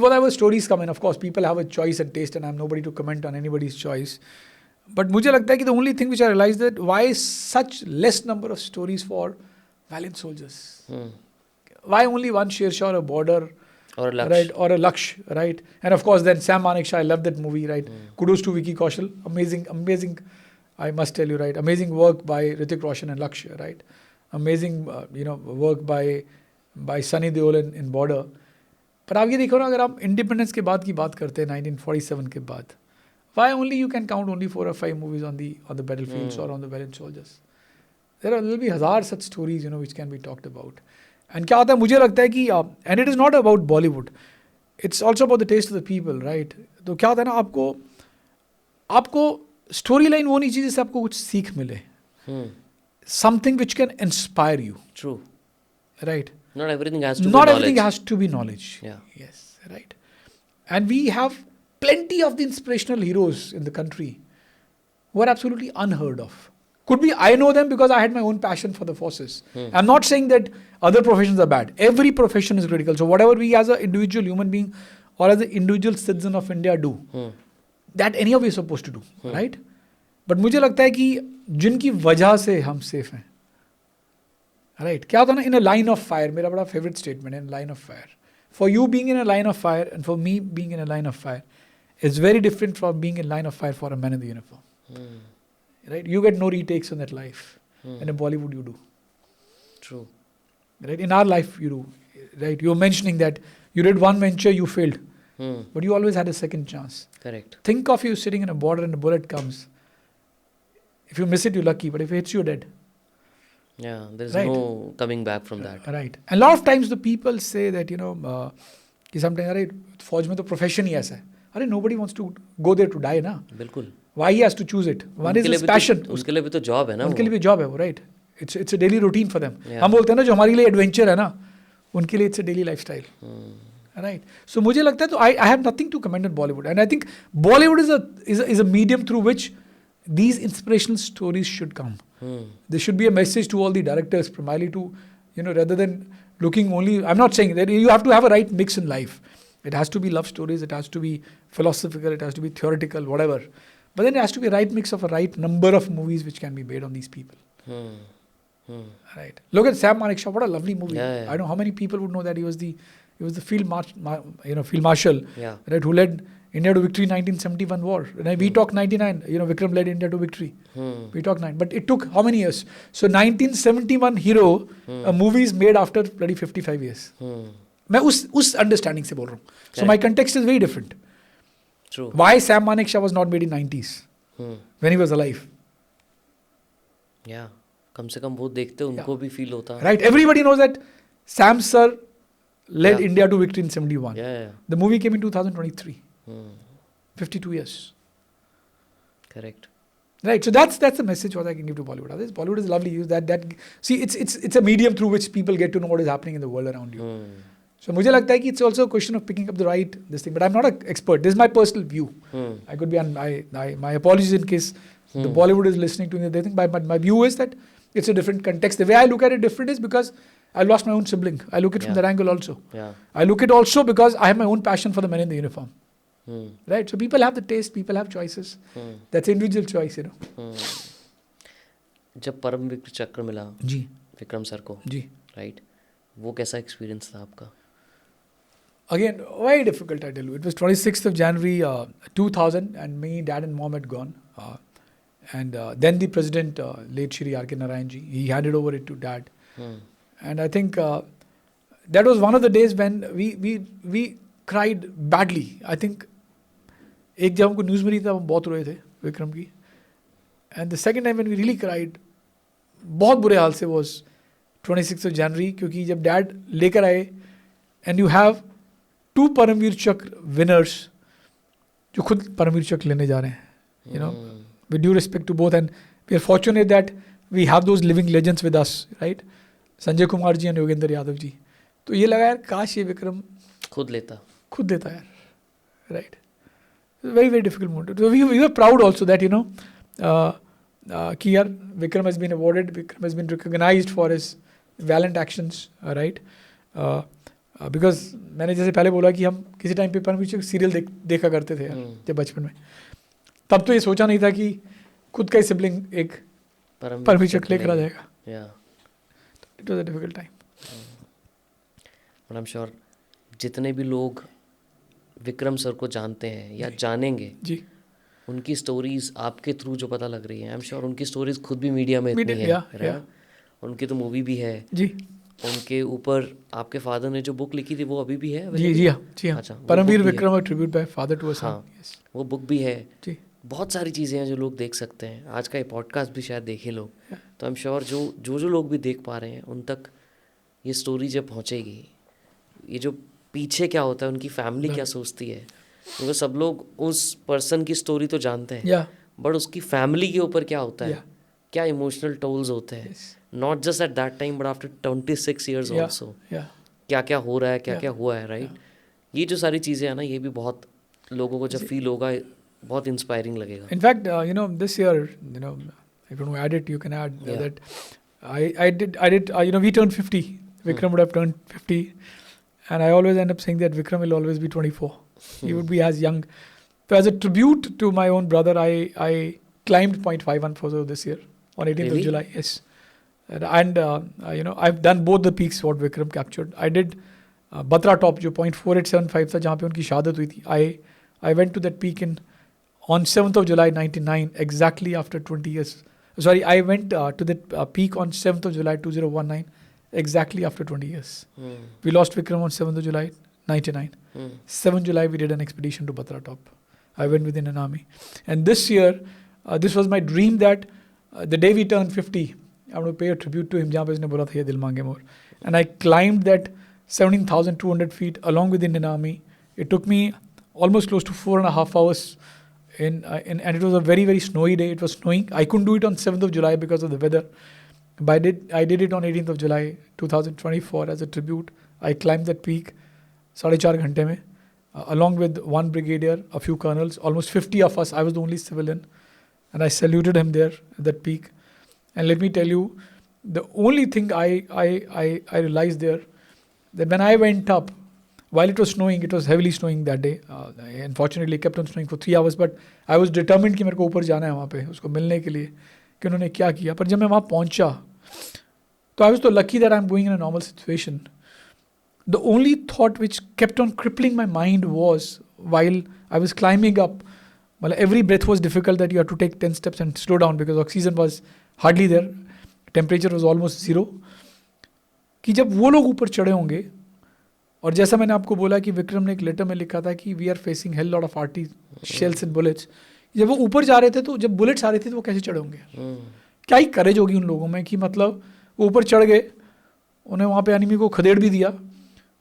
whatever stories come in, of course, people have a choice and taste, and I'm nobody to comment on anybody's choice. But मुझे लगता है कि the only thing which I realized that why such less number of stories for valiant soldiers? Why only one Sher Shah or a Border? Or a Laksh. Right, or a Laksh, right? And of course, then Sam Manekshaw, I love that movie, right? Kudos to Vicky Kaushal. Amazing, I must tell you, right? Amazing work by Hrithik Roshan and Laksh, right? Amazing, work by Sunny Deol in Border. पर आप ये देखो ना, अगर आप इंडिपेंडेंस के बाद की बात करते हैं 1947 के बाद, why only you can count only 4 or 5 movies on the battlefields or on the valiant soldiers? There will be हजार such stories, which can be talked about. And क्या होता है, मुझे लगता है कि and it is not about Bollywood, it's also about the taste of the people, right? तो क्या होता है ना, आपको स्टोरी लाइन वो नहीं चाहिए जिससे आपको कुछ सीख मिले. Something which can inspire you. True. Right. Not everything has to be knowledge. Not everything has to be knowledge. Yeah. Yes. Right. And we have plenty of the inspirational heroes in the country who are absolutely unheard of. Could be I know them because I had my own passion for the forces. I'm not saying that other professions are bad. Every profession is critical. So whatever we as an individual human being or as an individual citizen of India do, that any of you is supposed to do, right? But मुझे लगता है कि जिनकी वजह से हम सेफ हैं, right? क्या होता है ना, in a line of fire, मेरा बड़ा favorite statement है, in a line of fire. For you being in a line of fire and for me being in a line of fire is very different from being in line of fire for a man in the uniform. Right? You get no retakes on that life. In a Bollywood you do. True. Right? In our life you do. Right? You're mentioning that you did one venture, you failed. But you always had a second chance. Correct. Think of you sitting in a border and a bullet comes. If you miss it, you're lucky. But if it hits you, you're dead. Yeah, there's Right. no coming back from that. Right. And a lot of times the people say that, कि sometimes, अरे फौज में तो profession ही ऐसा है. अरे nobody wants to go there to die ना. बिल्कुल. Why he has to choose it? One is his passion. उसके लिए भी तो जॉब है ना. उनके लिए भी जॉब है वो, right? It's a daily routine for them. Yeah. हम बोलते हैं ना जो हमारे लिए एडवेंचर है ना, उनके लिए it's a daily lifestyle. Right. So मुझे लगता है तो I have nothing to commend on Bollywood, and I think Bollywood is a medium through which these inspirational stories should come. There should be a message to all the directors, primarily to, rather than looking only. I'm not saying that you have to have a right mix in life. It has to be love stories. It has to be philosophical. It has to be theoretical, whatever. But then it has to be a right mix of a right number of movies which can be made on these people. Right. Look at Sam Manekshaw. What a lovely movie. Yeah. I don't know how many people would know that he was the field marshal, Yeah. right, who led India to victory in 1971 war. And we talk 99. Vikram led India to victory. We talk 9. But it took how many years? So 1971 Hero, a movie is made after bloody 55 years. मैं उस understanding से बोल रहा हूँ. So my context is very different. True. Why Sam Manekshaw was not made in 90s when he was alive? Yeah. कम से कम वो देखते उनको भी feel होता. Right. Everybody knows that Sam sir led Yeah. India to victory in 71. Yeah. The movie came in 2023. 52 years. Correct. Right. So that's the message what I can give to Bollywood. Others, Bollywood is lovely. Use that. See, it's a medium through which people get to know what is happening in the world around you. So मुझे लगता है कि it's also a question of picking up the right this thing. But I'm not an expert. This is my personal view. I could be. My apologies in case the Bollywood is listening to me. They think my view is that it's a different context. The way I look at it different is because I lost my own sibling. I look at it from that angle also. Yeah. I look at it also because I have my own passion for the men in the uniform. Right. So people have the taste. People have choices. That's individual choice, जब परमवीर चक्र मिला जी विक्रम सर को, जी, राइट, वो कैसा एक्सपीरियंस था आपका? Again, very difficult, I tell you. It was 26th of January 2000 and me, dad and mom had gone. And then the president, late Shri R.K. Narayan ji, he handed over it to dad. And I think that was one of the days when we cried badly. I think एक जब हमको न्यूज़ मिली था हम बहुत रोए थे विक्रम की. And the second time when we really cried, बहुत बुरे हाल से was 26th of January, क्योंकि जब डैड लेकर आए and you have 2 परमवीर चक्र winners जो खुद परमवीर चक्र लेने जा रहे हैं, with due respect to both, and we are fortunate that we have those living legends with us, right? Sanjay Kumar ji और योगेंद्र यादव जी. तो ये लगा यार काश ये विक्रम खुद देता यार, right? Very, very difficult moment. So we were proud also that, कि यार Vikram has been awarded, Vikram has been recognized for his valiant actions, right? Because मैंने जैसे पहले बोला कि हम किसी टाइम पे परमवीर सीरियल देखा करते थे यार जब बचपन में, तब तो ये सोचा नहीं था कि खुद का ही सिबलिंग एक परमवीर लेकर आ जाएगा. It was a difficult time. But I'm sure जितने भी लोग विक्रम सर को जानते हैं या जानेंगे जी, उनकी स्टोरीज आपके थ्रू जो पता लग रही है, आई एम श्योर उनकी स्टोरीज खुद भी मीडिया में इतनी है. उनकी तो मूवी भी है जी. उनके ऊपर आपके फादर ने जो बुक लिखी थी वो अभी भी है जी हाँ. अच्छा, परमवीर विक्रम और tribute by father to a son, वो बुक भी है जी. बहुत सारी चीज़ें हैं जो लोग देख सकते हैं. आज का ये पॉडकास्ट भी शायद देखे लोग, तो आई एम श्योर जो लोग भी देख पा रहे हैं उन तक ये स्टोरी जब पहुँचेगी, ये जो पीछे क्या होता है, उनकी फैमिली क्या सोचती है, क्योंकि सब लोग उस पर्सन की स्टोरी तो जानते हैं, बट उसकी फैमिली के ऊपर क्या होता है, क्या इमोशनल टोल्स होते हैं, not just at that time but after 26 years also, क्या क्या हो रहा है, क्या क्या हुआ है, राइट? ये जो सारी चीज़ें हैं ना, ये भी बहुत लोगों को जब फील होगा बहुत इंस्पायरिंग लगेगा. In fact this year, If you want to add it, you can add Yeah. that. I did. We turned 50. Vikram would have turned 50, and I always end up saying that Vikram will always be 24. He would be as young. So as a tribute to my own brother, I climbed Point 514 this year on 18th Really? of July. Yes, and I've done both the peaks what Vikram captured. I did Batra Top, जो 0.4875 था, जहाँ पे उनकी शहादत हुई थी. I went to that peak on 7th of July 99, exactly after 20 years. Sorry, I went to that peak on 7th of July 2019, exactly after 20 years. We lost Vikram on 7th of July 99. 7th July we did an expedition to Batra Top. I went within an army. And this year, this was my dream that the day we turned 50, I'm going to pay a tribute to him, जहाँ पे उसने बोला था ये दिल मांगे मोर. And I climbed that 17,200 feet along with the Indian Army. It took me almost close to 4.5 hours. And it was a very, very snowy day. It was snowing. I couldn't do it on 7th of July because of the weather. But I did it on 18th of July 2024 as a tribute. I climbed that peak 4.5 घंटे में, along with one brigadier, a few colonels, almost 50 of us. I was the only civilian. And I saluted him there at that peak. And let me tell you, the only thing I realized there, that when I went up, while it was snowing, it was heavily snowing that day. Unfortunately, it kept on snowing for 3 hours, but I was determined कि मेरे को ऊपर जाना है वहाँ पे उसको मिलने के लिए कि उन्होंने क्या किया. पर जब मैं वहाँ पहुँचा, तो I was so lucky that I'm going in a normal situation. The only thought which kept on crippling my mind was, while I was climbing up, well, every breath was difficult, that you had to take 10 steps and slow down because oxygen was hardly there. Temperature was almost 0. कि जब वो लोग ऊपर चढ़े होंगे, और जैसा मैंने आपको बोला कि विक्रम ने एक लेटर में लिखा था कि we are facing hell lot of arty shells and bullets, जब वो ऊपर जा रहे थे तो जब बुलेट्स आ रहे थे तो वो कैसे चढ़े होंगे? क्या ही करेज होगी उन लोगों में कि मतलब वो ऊपर चढ़ गए, उन्हें वहाँ पे एनिमी को खदेड़ भी दिया,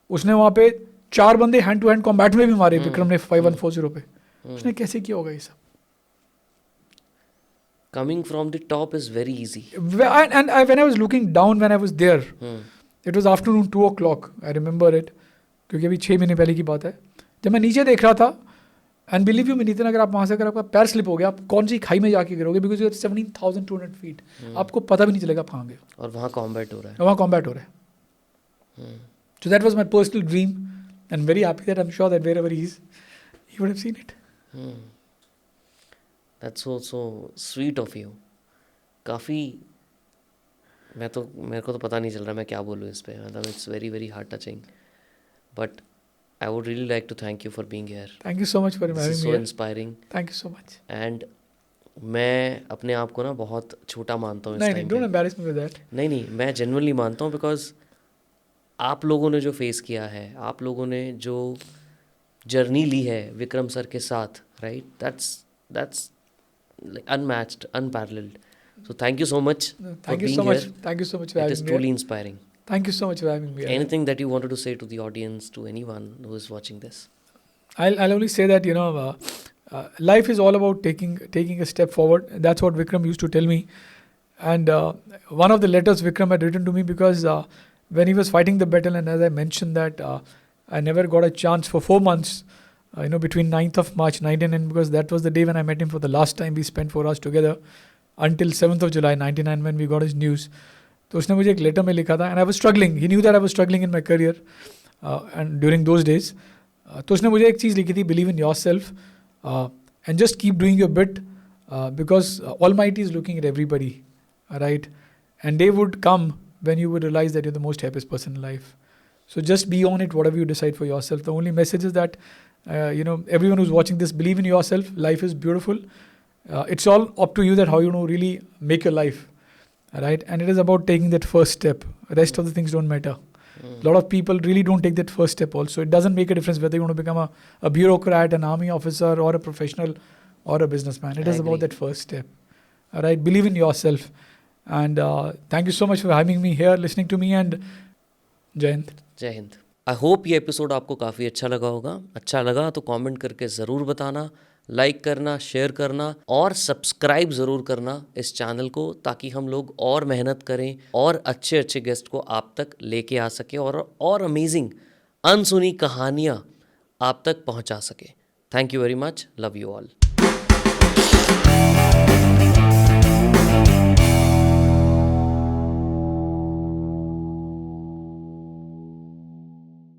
उसने वहाँ पे 4 बंदे हैंड टू हैंड कॉम्बैट में भी मारे विक्रम ने 5140 पे. उसने कैसे किया होगा ये सब? Coming from the top is very easy. And when I was looking down, when I was there, it was afternoon 2 o'clock. I remember it. क्योंकि अभी 6 महीने पहले की बात है. जब मैं नीचे देख रहा था, एंड बिलीव यू मी नितिन, अगर आप वहाँ से अगर आपका पैर स्लिप हो गया, आप कौन सी खाई में जाके गिरोगे, बिकॉज यू 17,200 फीट, आपको पता भी नहीं चलेगा आप कहाँ गए. और वहाँ कॉम्बैट हो रहा है. वहाँ कॉम्बैट हो रहा है. So that was my personal dream, and very happy that I'm sure that wherever he is, he would have seen it. That's so sweet of you. काफ़ी मेरे को तो पता नहीं चल रहा मैं क्या बोलूँ इस पे. मतलब it's very very heart touching. But I would really like to thank you for being here. Thank you so much for having me. This is so here. inspiring. Thank you so much. And मैं अपने आप को ना बहुत छोटा मानता हूँ इस नहीं, टाइम don't पे. embarrass me with that. नहीं, मैं genuinely मानता हूँ, because आप लोगों ने जो फेस किया है, आप लोगों ने जो जर्नी ली है विक्रम सर के साथ, right? That's like unmatched, unparalleled. So thank you so much for Thank you being so much. here. Thank you so much for It having is me. truly here. inspiring. Thank you so much for having me. here. Anything that you wanted to say to the audience, to anyone who is watching this? I'll only say that life is all about taking a step forward. That's what Vikram used to tell me. And one of the letters Vikram had written to me, because when he was fighting the battle, and as I mentioned that I never got a chance for 4 months, between 9th of March 99, because that was the day when I met him for the last time. We spent 4 hours together until 7th of July 99 when we got his news. तो उसने मुझे एक लेटर में लिखा था, and I was struggling. He knew that I was struggling in my career and during those days. तो उसने मुझे एक चीज़ लिखी थी, believe in yourself and just keep doing your bit because Almighty is looking at everybody, right? And they would come when you would realize that you're the most happiest person in life. So just be on it, whatever you decide for yourself. The only message is that everyone who's watching this, believe in yourself. Life is beautiful. It's all up to you that how you really make your life. Right, and it is about taking that first step. The rest of the things don't matter. A lot of people really don't take that first step also. It doesn't make a difference whether you want to become a bureaucrat, an army officer, or a professional, or a businessman. It is about that first step. All right, believe in yourself. And thank you so much for having me here, listening to me, and Jai Hind. जय हिंद. आई होप ये एपिसोड आपको काफ़ी अच्छा लगा होगा. अच्छा लगा तो कमेंट करके ज़रूर बताना, लाइक करना, शेयर करना और सब्सक्राइब ज़रूर करना इस चैनल को, ताकि हम लोग और मेहनत करें और अच्छे अच्छे गेस्ट को आप तक लेके आ सके और अमेजिंग अनसुनी कहानियाँ आप तक पहुँचा सके. Thank you very much. Love you all.